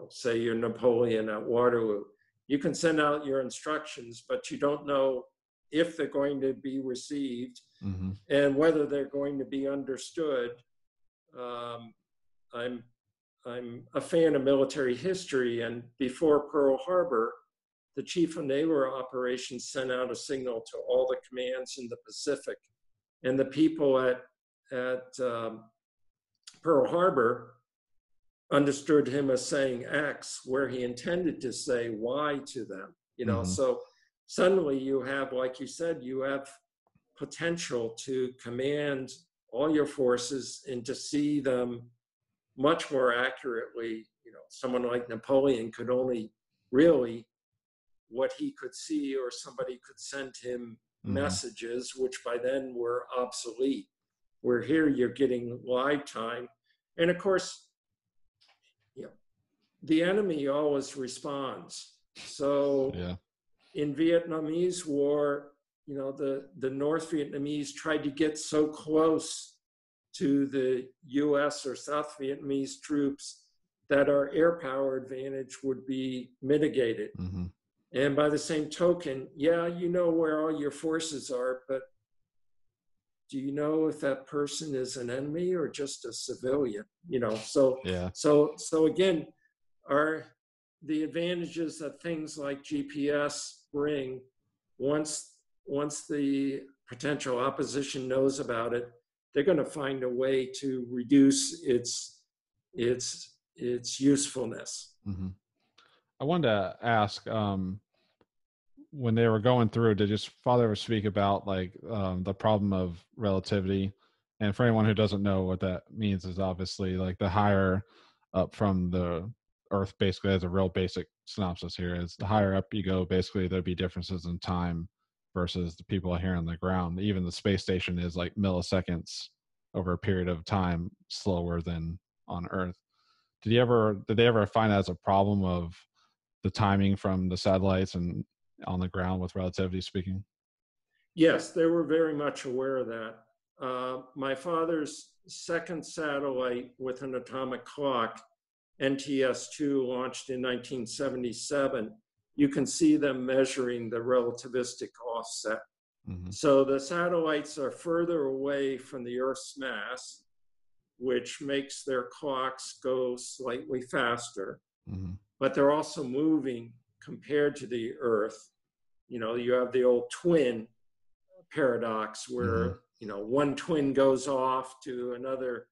say you're Napoleon at Waterloo. You can send out your instructions, but you don't know if they're going to be received Mm-hmm. and whether they're going to be understood. I'm a fan of military history, and before Pearl Harbor, the chief of naval operations sent out a signal to all the commands in the Pacific, and the people at Pearl Harbor understood him as saying X, where he intended to say Y to them. Mm-hmm. So suddenly you have, like you said, you have potential to command all your forces and to see them much more accurately. Someone like Napoleon could only really what he could see, or somebody could send him messages, which by then were obsolete. Where here you're getting live time. And of course, the enemy always responds. So Yeah. in Vietnamese War, the North Vietnamese tried to get so close to the US or South Vietnamese troops that our air power advantage would be mitigated. Mm-hmm. And by the same token, yeah, you know where all your forces are, but do you know if that person is an enemy or just a civilian? Yeah. So again, are the advantages that things like GPS bring, once the potential opposition knows about it, they're going to find a way to reduce its usefulness. Mm-hmm. I wanted to ask, when they were going through, did your father ever speak about like the problem of relativity? And for anyone who doesn't know what that means, is obviously like the higher up from the Earth, basically, as a real basic synopsis here, is the higher up you go, basically there'd be differences in time versus the people here on the ground. Even the space station is like milliseconds over a period of time slower than on Earth. Did they ever find that as a problem of the timing from the satellites and on the ground with relativity speaking? Yes, they were very much aware of that. My father's second satellite with an atomic clock, NTS-2, launched in 1977. You can see them measuring the relativistic offset. Mm-hmm. So the satellites are further away from the Earth's mass, which makes their clocks go slightly faster, Mm-hmm. but they're also moving compared to the Earth. You have the old twin paradox where, one twin goes off to another,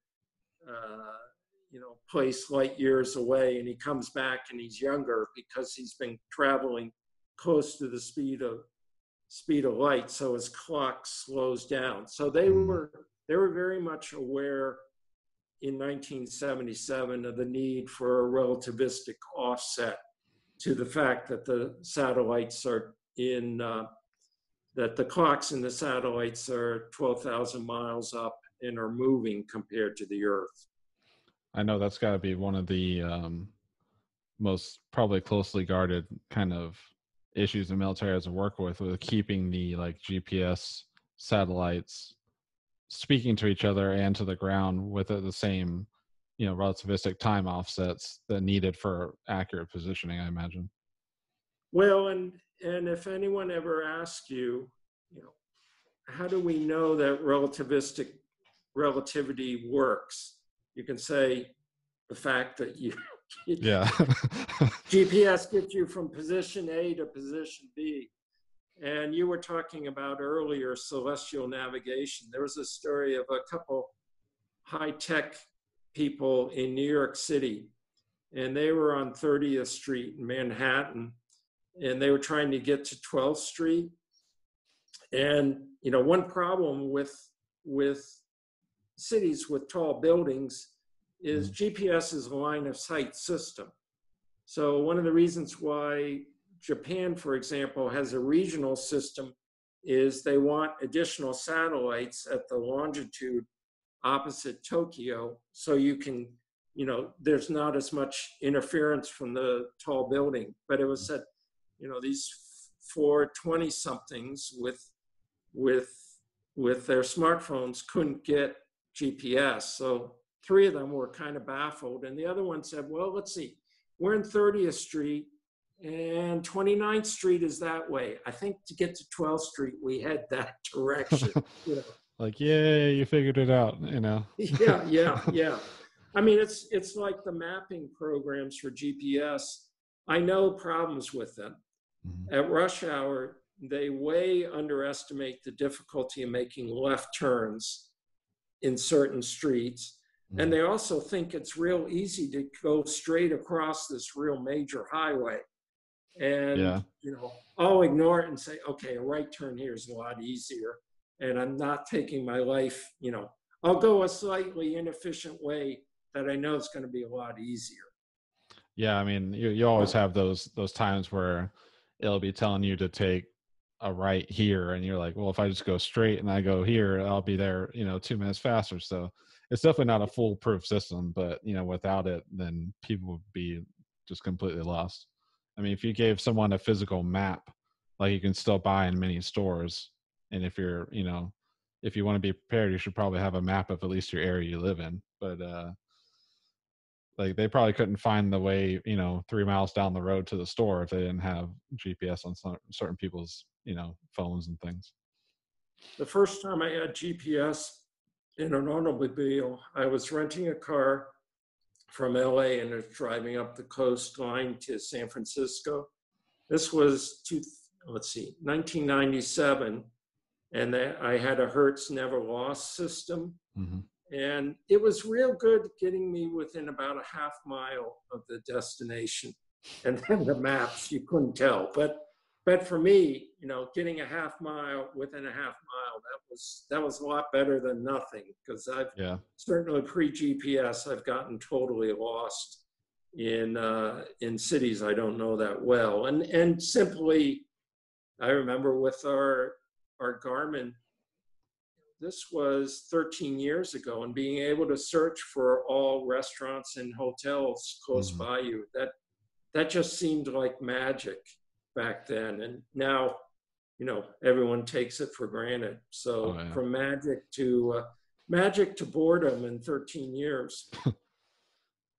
place light years away, and he comes back and he's younger because he's been traveling close to the speed of light. So his clock slows down. So they were very much aware in 1977 of the need for a relativistic offset to the fact that the satellites are that the clocks in the satellites are 12,000 miles up and are moving compared to the Earth. I know that's got to be one of the most probably closely guarded kind of issues the military has to work with keeping the like GPS satellites speaking to each other and to the ground with the same, relativistic time offsets that needed for accurate positioning, I imagine. Well, and if anyone ever asks you, how do we know that relativity works? You can say the fact that Yeah. GPS gets you from position A to position B. And you were talking about earlier celestial navigation. There was a story of a couple high-tech people in New York City, and they were on 30th Street in Manhattan, and they were trying to get to 12th Street. And one problem with cities with tall buildings is GPS is a line of sight system. So one of the reasons why Japan, for example, has a regional system is they want additional satellites at the longitude opposite Tokyo, so you can, there's not as much interference from the tall building. But it was said, these 420 somethings with their smartphones couldn't get GPS. So 3 of them were kind of baffled, and the other one said, well, let's see, we're in 30th Street and 29th Street is that way. I think to get to 12th Street, we head that direction. Like, yay, you figured it out, Yeah. I mean, it's like the mapping programs for GPS. I know problems with them. At rush hour, they way underestimate the difficulty of making left turns in certain streets. And they also think it's real easy to go straight across this real major highway. And, I'll ignore it and say, okay, a right turn here is a lot easier. And I'm not taking my life, I'll go a slightly inefficient way that I know is going to be a lot easier. Yeah, I mean, you always have those times where it'll be telling you to take a right here, and you're like, well, if I just go straight and I go here, I'll be there, 2 minutes faster. So it's definitely not a foolproof system, but without it, then people would be just completely lost. I mean, if you gave someone a physical map, like you can still buy in many stores, and if you're, if you want to be prepared, you should probably have a map of at least your area you live in. But like they probably couldn't find the way, 3 miles down the road to the store if they didn't have GPS on certain people's, phones and things. The first time I had GPS in an automobile, I was renting a car from LA and was driving up the coastline to San Francisco. This was 1997, and I had a Hertz never lost system. And it was real good getting me within about a half mile of the destination. And then the maps, you couldn't tell. But for me, getting a half mile within a half mile, that was a lot better than nothing, because I've certainly pre-GPS, I've gotten totally lost in cities I don't know that well. And simply, I remember with our Garmin, this was 13 years ago, and being able to search for all restaurants and hotels close by you, that just seemed like magic back then. And now, everyone takes it for granted. So from magic to boredom in 13 years.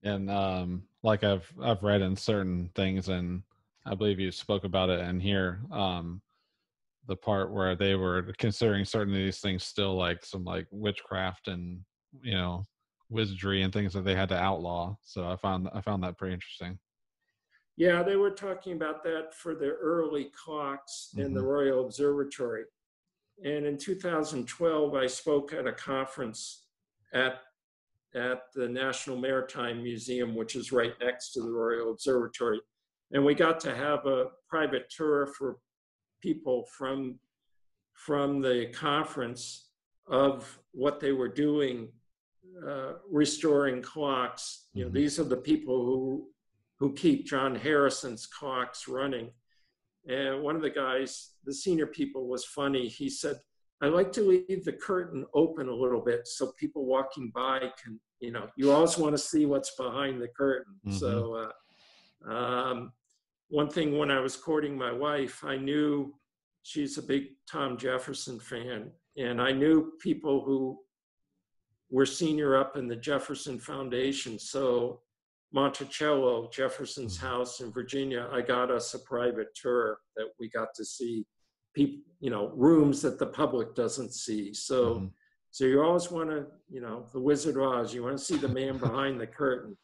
And like I've read in certain things, and I believe you spoke about it in here, the part where they were considering certain of these things still like some like witchcraft and wizardry and things that they had to outlaw. So I found that pretty interesting. Yeah, they were talking about that for the early clocks in the Royal Observatory. And in 2012, I spoke at a conference at the National Maritime Museum, which is right next to the Royal Observatory. And we got to have a private tour for people from the conference of what they were doing, restoring clocks. These are the people who keep John Harrison's clocks running. And one of the guys, the senior people, was funny. He said, I like to leave the curtain open a little bit so people walking by can, you always want to see what's behind the curtain. So one thing, when I was courting my wife, I knew she's a big Tom Jefferson fan, and I knew people who were senior up in the Jefferson Foundation. So Monticello, Jefferson's house in Virginia, I got us a private tour that we got to see people, rooms that the public doesn't see. So you always want to, the Wizard of Oz, you want to see the man behind the curtain.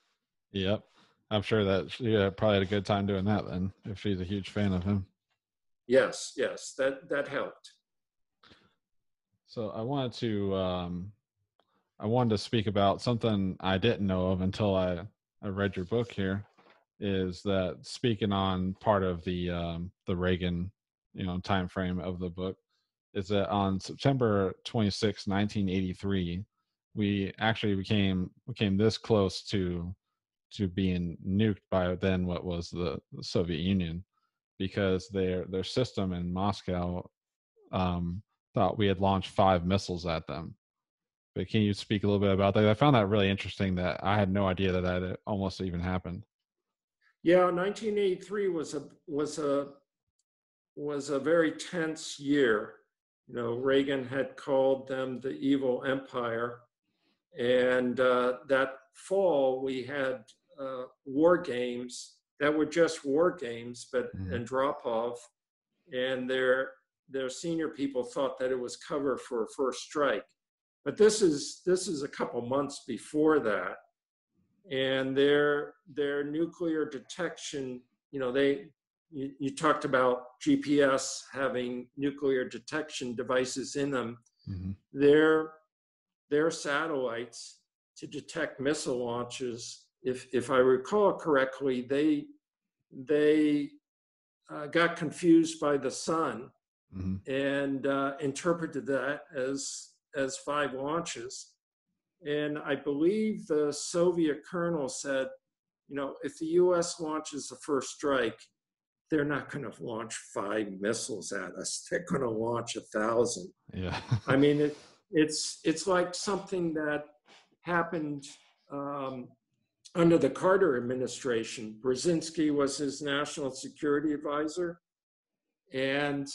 Yep. I'm sure that she probably had a good time doing that then, if she's a huge fan of him. Yes, that helped. So I wanted to speak about something I didn't know of until I read your book here, is that speaking on part of the Reagan, time frame of the book, is that on September 26, 1983, we actually became this close to being nuked by then what was the Soviet Union, because their system in Moscow thought we had launched 5 missiles at them. But can you speak a little bit about that? I found that really interesting. That I had no idea that that almost even happened. Yeah, 1983 was a very tense year. You know, Reagan had called them the evil empire, and that fall we had war games that were just war games, but Andropov and their senior people thought that it was cover for a first strike. But this is a couple months before that, and their nuclear detection. You know, you talked about GPS having nuclear detection devices in them. Mm-hmm. Their satellites to detect missile launches. If I recall correctly, they got confused by the sun and interpreted that as 5 launches. And I believe the Soviet colonel said, you know, if the U.S. launches the first strike, they're not going to launch 5 missiles at us. They're going to launch 1,000. Yeah. I mean, it's like something that happened under the Carter administration. Brzezinski was his national security advisor, and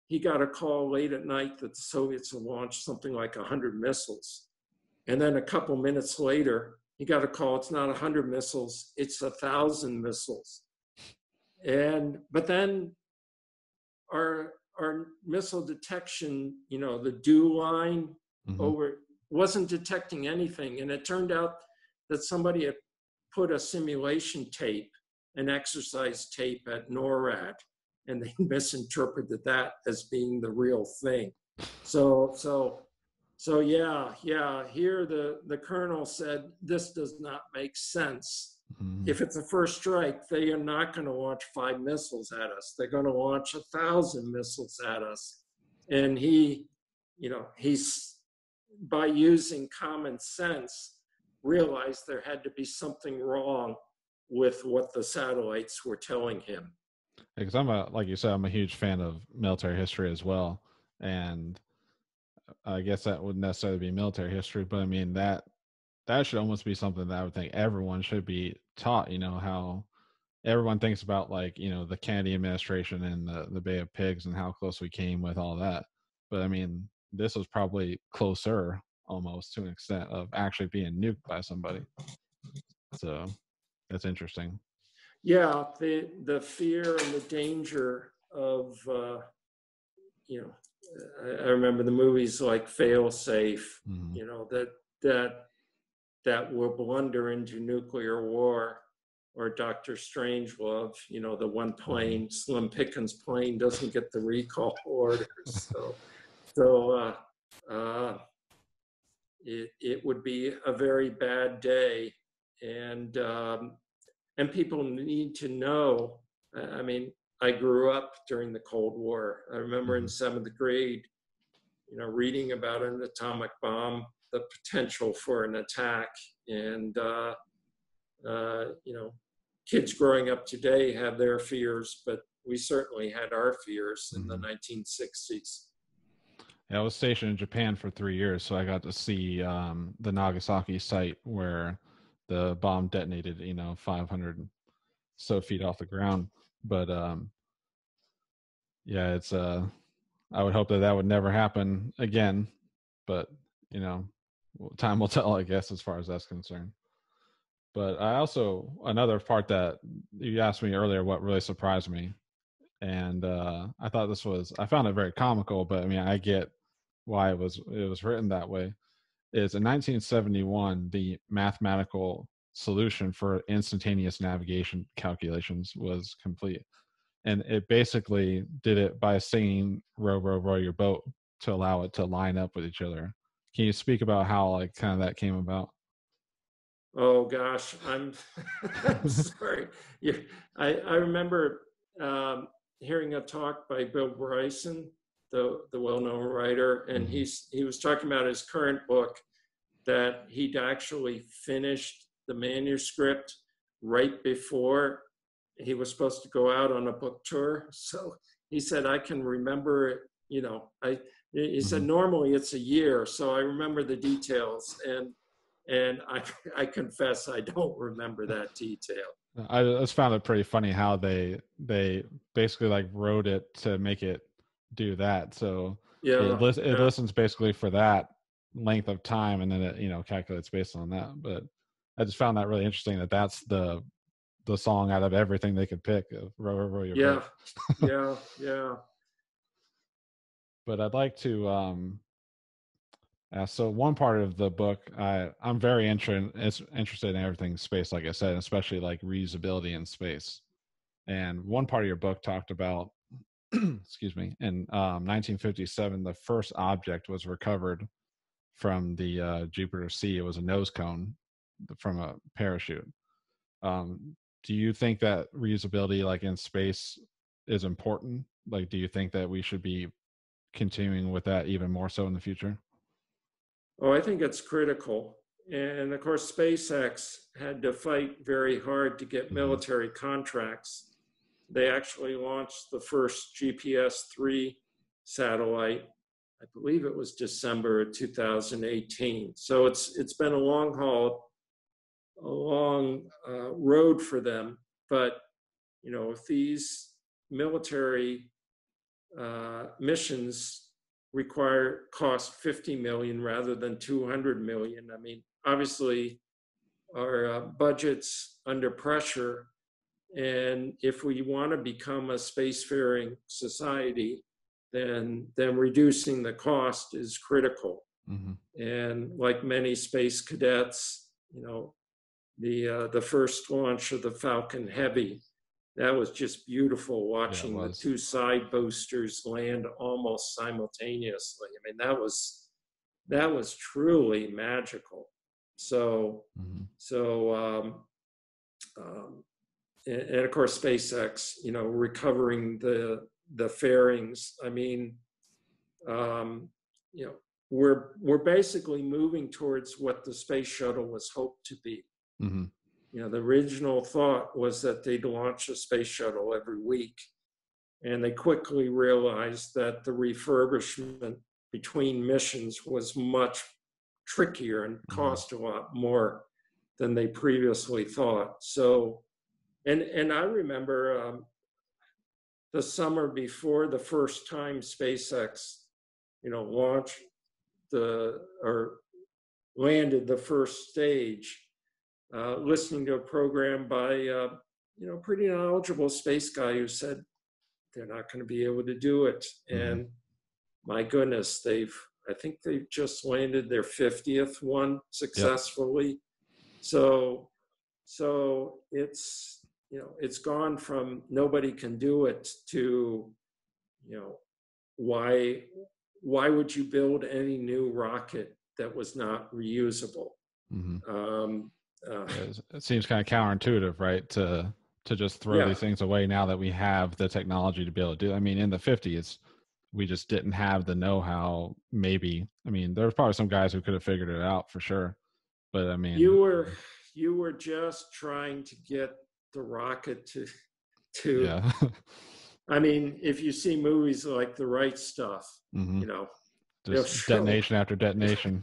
he got a call late at night that the Soviets had launched something like 100 missiles. And then a couple minutes later, he got a call, it's not 100 missiles, it's 1,000 missiles. But then our missile detection, you know, the DEW line over wasn't detecting anything. And it turned out that somebody had put a simulation tape, an exercise tape at NORAD, and they misinterpreted that as being the real thing. So yeah. Here the colonel said, this does not make sense. If it's a first strike, they are not going to launch 5 missiles at us. They're going to launch 1,000 missiles at us. And he's by using common sense, realized there had to be something wrong with what the satellites were telling him. Because like you said, I'm a huge fan of military history as well. And I guess that wouldn't necessarily be military history, but I mean, that should almost be something that I would think everyone should be taught, you know, how everyone thinks about, like, you know, the Kennedy administration and the Bay of Pigs and how close we came with all that. But I mean, this was probably closer almost to an extent of actually being nuked by somebody. So that's interesting. Yeah, the fear and the danger of, you know, I remember the movies like Fail Safe, you know, that will blunder into nuclear war, or Dr. Strangelove, you know, the one plane, Slim Pickens' plane, doesn't get the recall orders. So it would be a very bad day, and people need to know. I mean, I grew up during the Cold War. I remember in 7th grade, you know, reading about an atomic bomb, the potential for an attack, and you know, kids growing up today have their fears, but we certainly had our fears in the 1960s. Yeah, I was stationed in Japan for 3 years, so I got to see the Nagasaki site where the bomb detonated, you know, 500 so feet off the ground. But yeah, it's I would hope that would never happen again. But, you know, time will tell, I guess, as far as that's concerned. But I also, another part that you asked me earlier, what really surprised me, and I thought I found it very comical, but I mean, I get why it was written that way, is in 1971, the mathematical solution for instantaneous navigation calculations was complete. And it basically did it by singing row, row, row your boat to allow it to line up with each other. Can you speak about how, like, kind of that came about? Oh gosh, I'm sorry. Yeah, I remember hearing a talk by Bill Bryson, the well-known writer, and he was talking about his current book, that he'd actually finished the manuscript right before he was supposed to go out on a book tour. So he said, I can remember it, he said, normally it's a year. So I remember the details, and I confess I don't remember that detail. I just found it pretty funny how they basically like wrote it to make it do that. So Yeah, it listens basically for that length of time, and then it calculates based on that. But I just found that really interesting that that's the song out of everything they could pick of row your boat. yeah. But I'd like to so one part of the book, I'm very interested in everything space, like I said, especially like reusability in space. And one part of your book talked about, excuse me, in 1957, the first object was recovered from the Jupiter Sea. It was a nose cone from a parachute. Do you think that reusability, like in space, is important? Like, do you think that we should be continuing with that even more so in the future? Oh, I think it's critical. And of course, SpaceX had to fight very hard to get military contracts. They actually launched the first GPS-3 satellite. I believe it was December 2018. So it's been a long road for them. But if these military missions cost 50 million rather than 200 million. I mean, obviously, our budget's under pressure, and if we want to become a spacefaring society, then reducing the cost is critical. And like many space cadets, the first launch of the Falcon Heavy, that was just beautiful watching the two side boosters land almost simultaneously. I mean, that was truly magical. So, and of course, SpaceX, recovering the fairings. I mean, we're basically moving towards what the space shuttle was hoped to be. The original thought was that they'd launch a space shuttle every week. And they quickly realized that the refurbishment between missions was much trickier and cost a lot more than they previously thought. So, and I remember the summer before the first time SpaceX, launched or landed the first stage, listening to a program by a pretty knowledgeable space guy who said they're not going to be able to do it. And my goodness, I think they've just landed their 50th one successfully. Yep. So it's it's gone from nobody can do it to why would you build any new rocket that was not reusable? It seems kind of counterintuitive, right? To just throw these things away now that we have the technology to be able to do. I mean, in the 50s, we just didn't have the know-how. Maybe, I mean, there's probably some guys who could have figured it out for sure. But I mean, you were just trying to get the rocket to. Yeah. I mean, if you see movies like The Right Stuff, just detonation after detonation.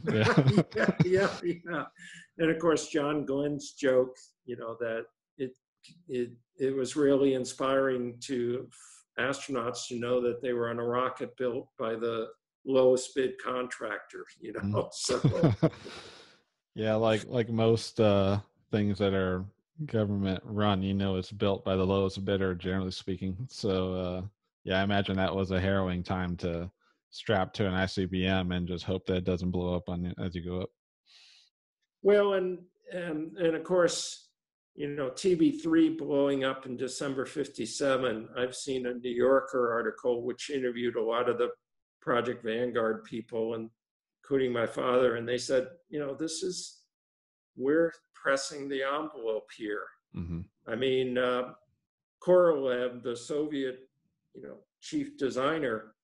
Yeah. And of course, John Glenn's joke, that it was really inspiring to astronauts to know that they were on a rocket built by the lowest bid contractor, So yeah, like most things that are government run, it's built by the lowest bidder, generally speaking. So yeah, I imagine that was a harrowing time to strap to an ICBM and just hope that it doesn't blow up on you as you go up. Well, and of course, TB3 blowing up in December 57. I've seen a New Yorker article which interviewed a lot of the Project Vanguard people, and including my father, and they said, we're pressing the envelope here. I mean, Korolev, the Soviet, chief designer,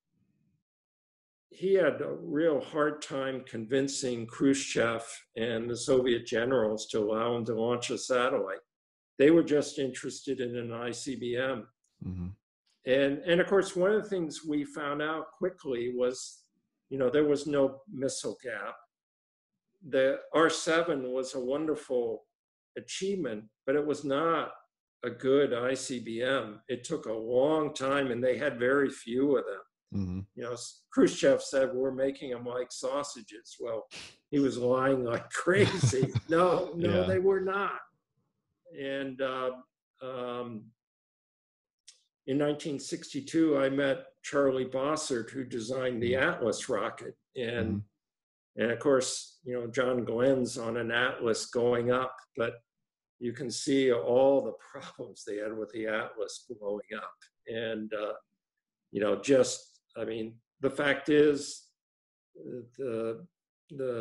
he had a real hard time convincing Khrushchev and the Soviet generals to allow him to launch a satellite. They were just interested in an ICBM. Mm-hmm. And of course, one of the things we found out quickly was, there was no missile gap. The R7 was a wonderful achievement, but it was not a good ICBM. It took a long time, and they had very few of them. Mm-hmm. Khrushchev said, we're making them like sausages. Well, he was lying like crazy. No, Yeah. they were not. And in 1962, I met Charlie Bossert, who designed the Atlas rocket. And of course, John Glenn's on an Atlas going up, but you can see all the problems they had with the Atlas blowing up. And, the fact is the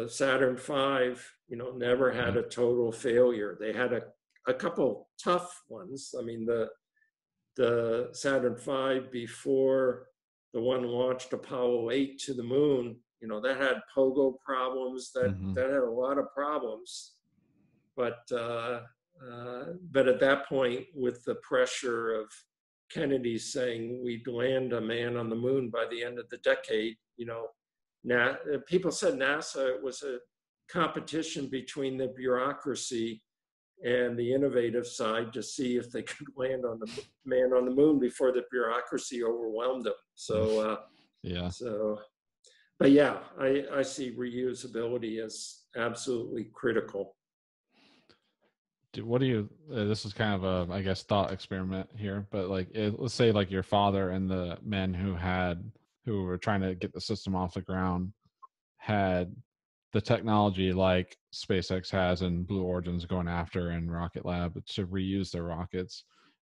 Saturn V, never had a total failure. They had a couple tough ones. I mean, the Saturn V before the one launched Apollo 8 to the moon, that had pogo problems, that had a lot of problems. But at that point, with the pressure of Kennedy saying we'd land a man on the moon by the end of the decade, people said NASA was a competition between the bureaucracy and the innovative side to see if they could land on the man on the moon before the bureaucracy overwhelmed them. So, but yeah, I see reusability as absolutely critical. What do you, this is kind of a, I guess, thought experiment here, but let's say like your father and the men who were trying to get the system off the ground had the technology like SpaceX has and Blue Origin's going after and Rocket Lab to reuse their rockets.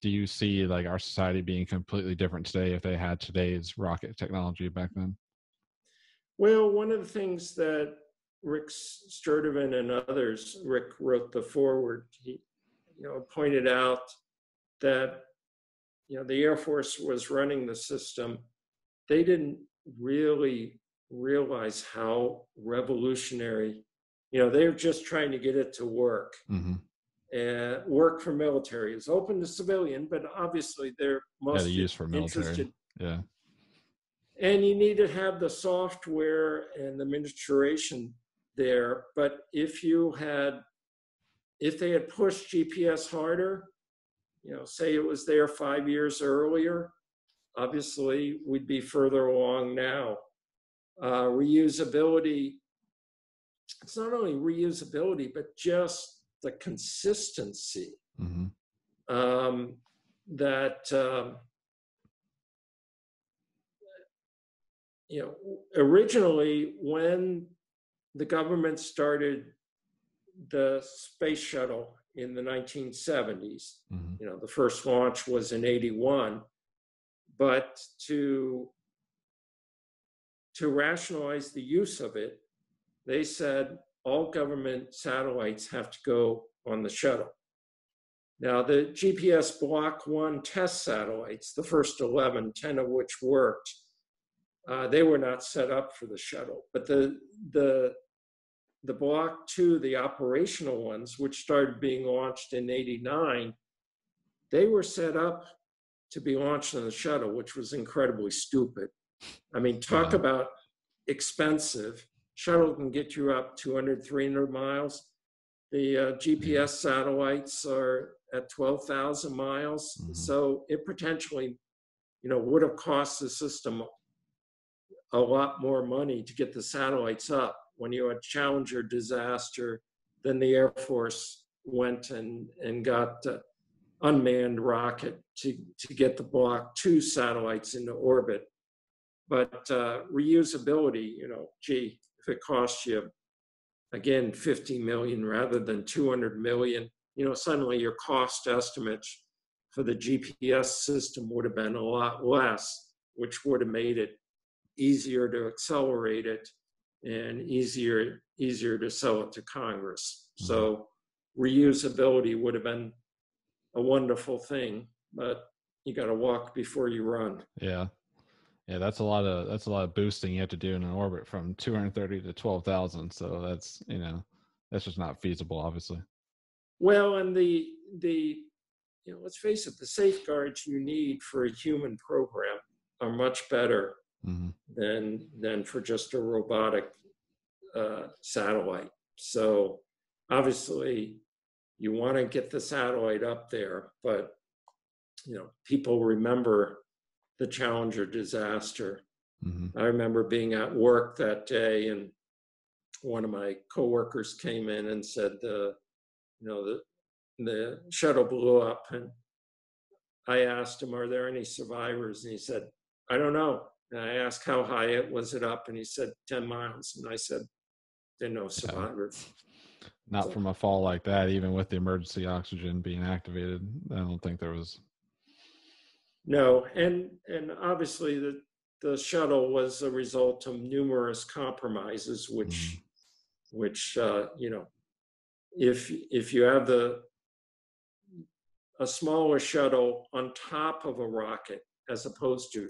Do you see like our society being completely different today if they had today's rocket technology back then? Well, one of the things that Rick Sturtevant and others, Rick wrote the foreword, he pointed out that the Air Force was running the system. They didn't really realize how revolutionary, they were just trying to get it to work. And work for military is open to civilian, but obviously they're most use for military. Interested. Yeah. And you need to have the software and the miniaturization there. But if they had pushed GPS harder, say it was there 5 years earlier, obviously we'd be further along now. Reusability, it's not only reusability, but just the consistency originally when the government started the space shuttle in the 1970s, the first launch was in 81, but to rationalize the use of it, they said all government satellites have to go on the shuttle. Now, the GPS Block 1 test satellites, the first 11, 10 of which worked, they were not set up for the shuttle. But the Block 2, the operational ones, which started being launched in 89, they were set up to be launched on the shuttle, which was incredibly stupid. I mean, talk about expensive. Shuttle can get you up 200, 300 miles. The GPS satellites are at 12,000 miles. So it potentially, would have cost the system a lot more money to get the satellites up. When you had Challenger disaster, then the Air Force went and got unmanned rocket to get the Block 2 satellites into orbit. But reusability, if it costs you, again, 50 million rather than 200 million, suddenly your cost estimates for the GPS system would have been a lot less, which would have made it easier to accelerate it and easier to sell it to Congress. So reusability would have been a wonderful thing, but you got to walk before you run. Yeah. Yeah, that's a lot of boosting you have to do in an orbit from 230 to 12,000. So that's, that's just not feasible, obviously. Well, and the let's face it, the safeguards you need for a human program are much better Mm-hmm. than for just a robotic satellite. So obviously, you want to get the satellite up there, but people remember the Challenger disaster. Mm-hmm. I remember being at work that day, and one of my coworkers came in and said the shuttle blew up, and I asked him, "Are there any survivors?" And he said, "I don't know." And I asked, "How high was it up?" And he said, 10 miles. And I said, "There are no Yeah. survivors." Not So, from a fall like that, even with the emergency oxygen being activated. I don't think there was. no, and obviously the shuttle was a result of numerous compromises, Mm-hmm. which if you have a smaller shuttle on top of a rocket as opposed to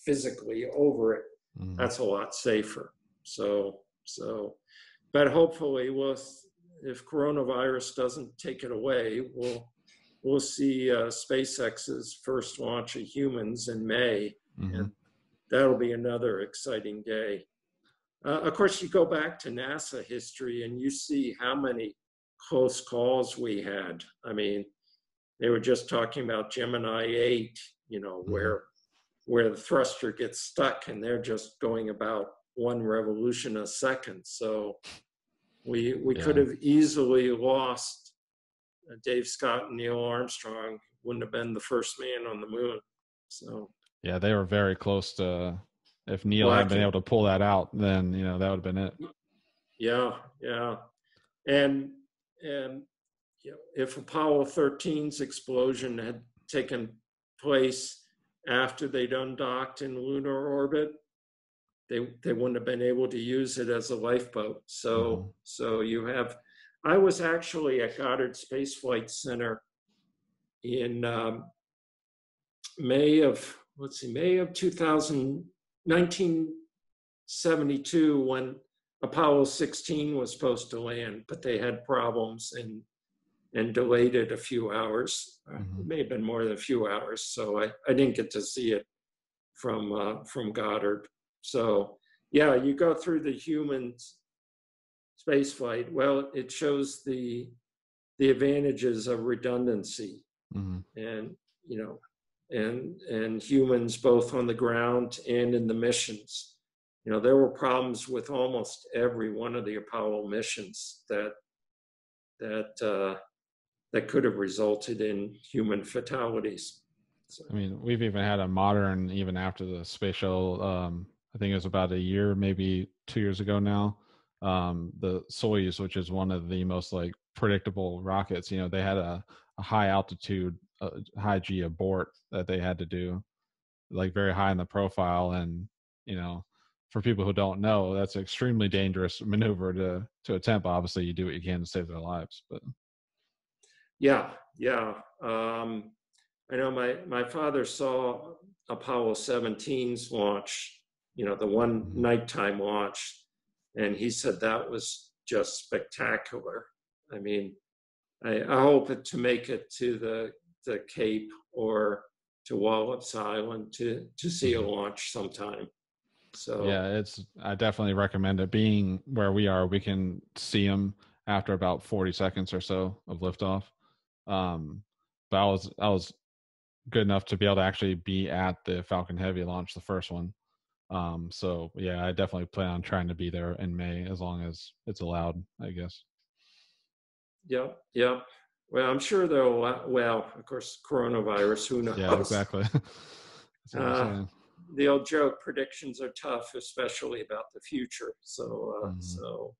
physically over it, Mm-hmm. that's a lot safer. But hopefully if coronavirus doesn't take it away, we'll see SpaceX's first launch of humans in May, Mm-hmm. and that'll be another exciting day. Of course, you go back to NASA history and you see how many close calls we had. I mean, they were just talking about Gemini 8, Mm-hmm. where the thruster gets stuck and they're just going about one revolution a second. So we could Yeah. have easily lost Dave Scott and Neil Armstrong. Wouldn't have been the first man on the moon. So Yeah, they were very close to. If Neil well, hadn't been able to pull that out, then that would have been it. yeah, yeah, and and if Apollo 13's explosion had taken place after they'd undocked in lunar orbit, they wouldn't have been able to use it as a lifeboat. Mm-hmm. So you have. I was actually at Goddard Space Flight Center in May of 2000, 1972, when Apollo 16 was supposed to land, but they had problems and delayed it a few hours. Mm-hmm. It may have been more than a few hours, so I didn't get to see it from Goddard. So yeah, you go through the human space flight. Well, it shows the advantages of redundancy, Mm-hmm. and and humans both on the ground and in the missions. There were problems with almost every one of the Apollo missions that could have resulted in human fatalities. So, I mean, we've even had a modern, even after the space shuttle. I think it was about a year, maybe 2 years ago now. The Soyuz, which is one of the most like predictable rockets, they had a high altitude, high G abort that they had to do, like very high in the profile, and you know, for people who don't know, that's an extremely dangerous maneuver to attempt. Obviously, you do what you can to save their lives, but yeah, yeah. I know my father saw Apollo 17's launch, the one mm-hmm. nighttime launch, and he said that was just spectacular. I mean, I hope to make it to the Cape or to Wallops Island to see a Mm-hmm. launch sometime. So Yeah, I definitely recommend it. Being where we are, we can see them after about 40 seconds or so of liftoff. Um, but I was good enough to be able to actually be at the Falcon Heavy launch, the first one. So yeah, I definitely plan on trying to be there in May as long as it's allowed, I guess. yeah, yeah. Well, I'm sure they'll. Well, of course, coronavirus. Who Yeah, knows? exactly. That's what I'm Uh, saying. the old joke: predictions are tough, especially about the future. Mm-hmm. So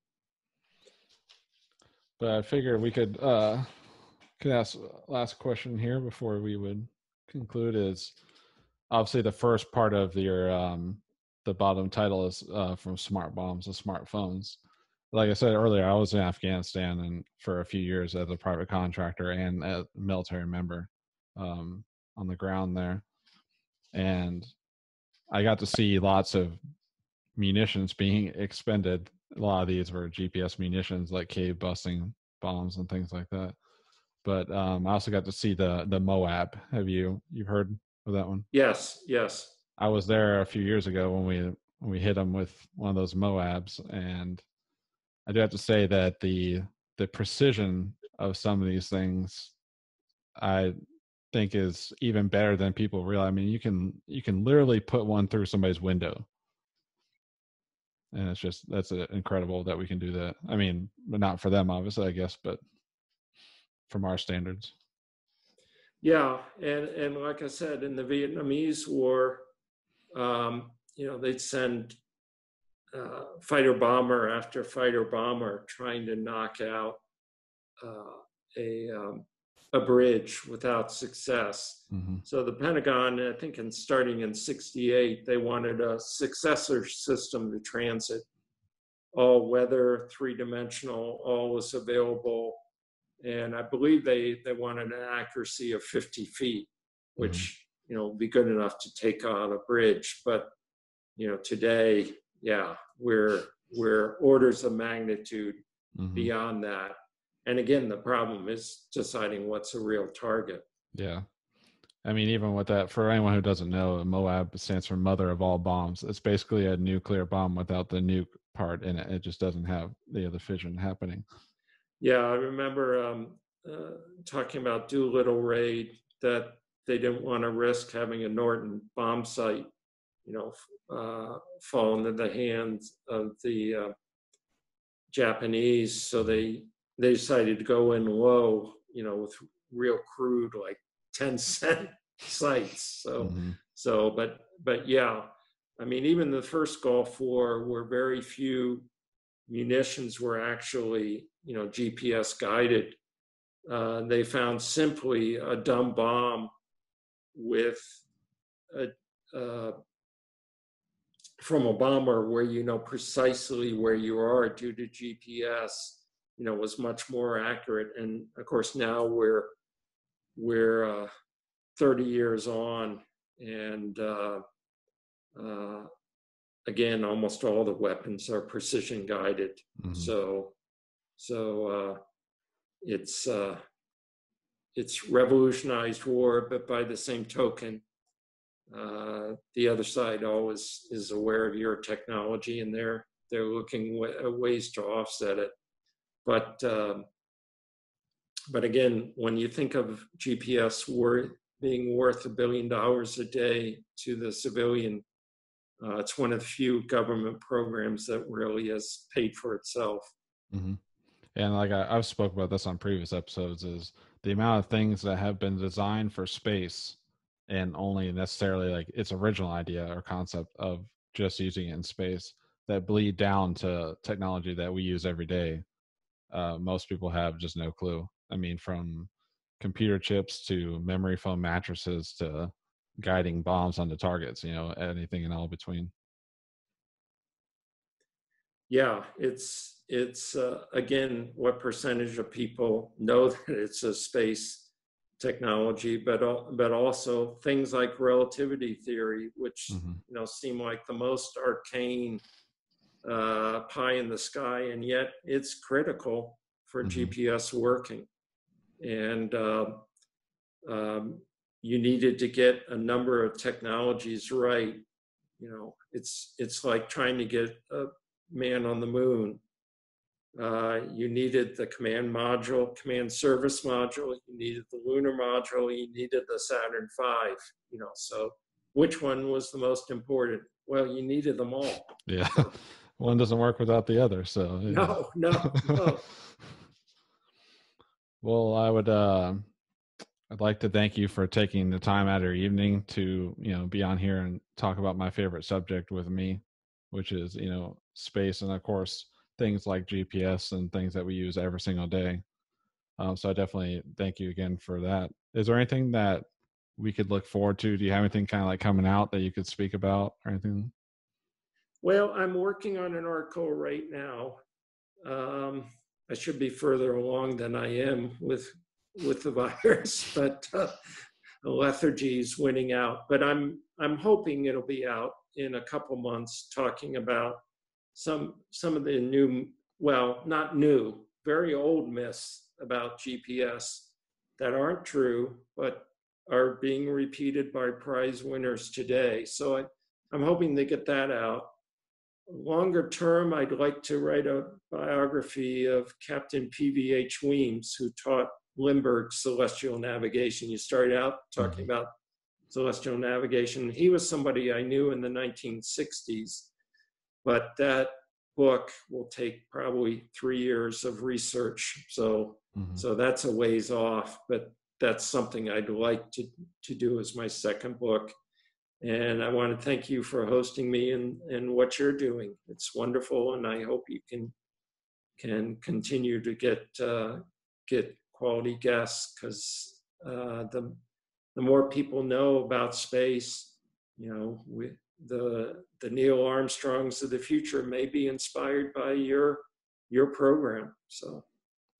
But I figured we could ask last question here before we would conclude is obviously the first part of your the bottom title is from smart bombs to smartphones. Like I said earlier, I was in Afghanistan and for a few years as a private contractor and a military member on the ground there. And I got to see lots of munitions being expended. A lot of these were GPS munitions, like cave busting bombs and things like that. But I also got to see the Moab. Have you've heard of that one? Yes, yes. I was there a few years ago when we hit them with one of those Moabs, and I do have to say that the precision of some of these things, I think, is even better than people realize. I mean, you can literally put one through somebody's window, and it's just that's incredible that we can do that. I mean, but not for them, obviously, I guess, but from our standards. Yeah, and like I said, in the Vietnamese War, they'd send fighter bomber after fighter bomber trying to knock out uh, a bridge without success. Mm-hmm. So the Pentagon, I think, starting in '68, they wanted a successor system to transit, all weather, three-dimensional, all was available. And I believe they wanted an accuracy of 50 feet, Mm-hmm. which, would be good enough to take on a bridge. But, today, yeah, we're orders of magnitude Mm-hmm. beyond that. And again, the problem is deciding what's a real target. Yeah. I mean, even with that, for anyone who doesn't know, Moab stands for Mother of All Bombs. It's basically a nuclear bomb without the nuke part in it. It just doesn't have the other fission happening. Yeah, I remember talking about Doolittle raid, that they didn't want to risk having a Norton bomb site, fall into the hands of the Japanese. So they decided to go in low, with real crude, like 10-cent sites. Mm-hmm. But yeah, I mean, even the first Gulf War, where very few munitions were actually, GPS guided. They found simply a dumb bomb with a, from a bomber where you know precisely where you are due to GPS, was much more accurate. And of course, now we're 30 years on, and again, almost all the weapons are precision guided. Mm-hmm. So it's revolutionized war, but by the same token, the other side always is aware of your technology, and they're looking ways to offset it. But again, when you think of GPS being worth $1 billion a day to the civilian, it's one of the few government programs that really has paid for itself. Mm-hmm. And like I've spoke about this on previous episodes, is the amount of things that have been designed for space and only necessarily like its original idea or concept of just using it in space that bleed down to technology that we use every day. Most people have just no clue. I mean, from computer chips to memory foam mattresses to guiding bombs onto targets, anything and all between. Yeah, it's again, what percentage of people know that it's a space technology, but also things like relativity theory, which Mm-hmm. seem like the most arcane pie in the sky, and yet it's critical for Mm-hmm. GPS working. And you needed to get a number of technologies right. It's like trying to get a man on the moon. You needed the command module, command service module, you needed the lunar module, you needed the Saturn V, so which one was the most important? Well, you needed them all. Yeah. So, One doesn't work without the other. So, no. Well, I'd like to thank you for taking the time out of your evening to, be on here and talk about my favorite subject with me, which is, space and of course things like GPS and things that we use every single day. So I definitely thank you again for that. Is there anything that we could look forward to? Do you have anything kind of like coming out that you could speak about or anything? Well, I'm working on an article right now. I should be further along than I am with the virus, but lethargy is winning out. But I'm hoping it'll be out in a couple months, talking about some of the new, well, not new, very old myths about GPS that aren't true, but are being repeated by prize winners today. So I'm hoping they get that out. Longer term, I'd like to write a biography of Captain PVH Weems, who taught Lindbergh celestial navigation. You started out talking about celestial navigation. He was somebody I knew in the 1960s, but that book will take probably 3 years of research. So that's a ways off, but that's something I'd like to do as my second book. And I want to thank you for hosting me and what you're doing. It's wonderful, and I hope you can continue to get quality guests, because the more people know about space, the Neil Armstrongs of the future may be inspired by your program. So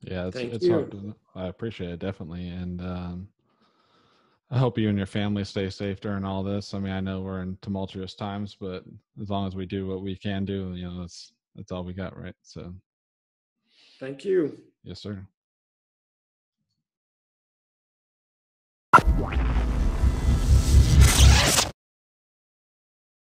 yeah, thank it's hard you. to. I appreciate it, definitely, and I hope you and your family stay safe during all this. I mean, I know we're in tumultuous times, but as long as we do what we can do, that's all we got, right? So, thank you. yes, sir.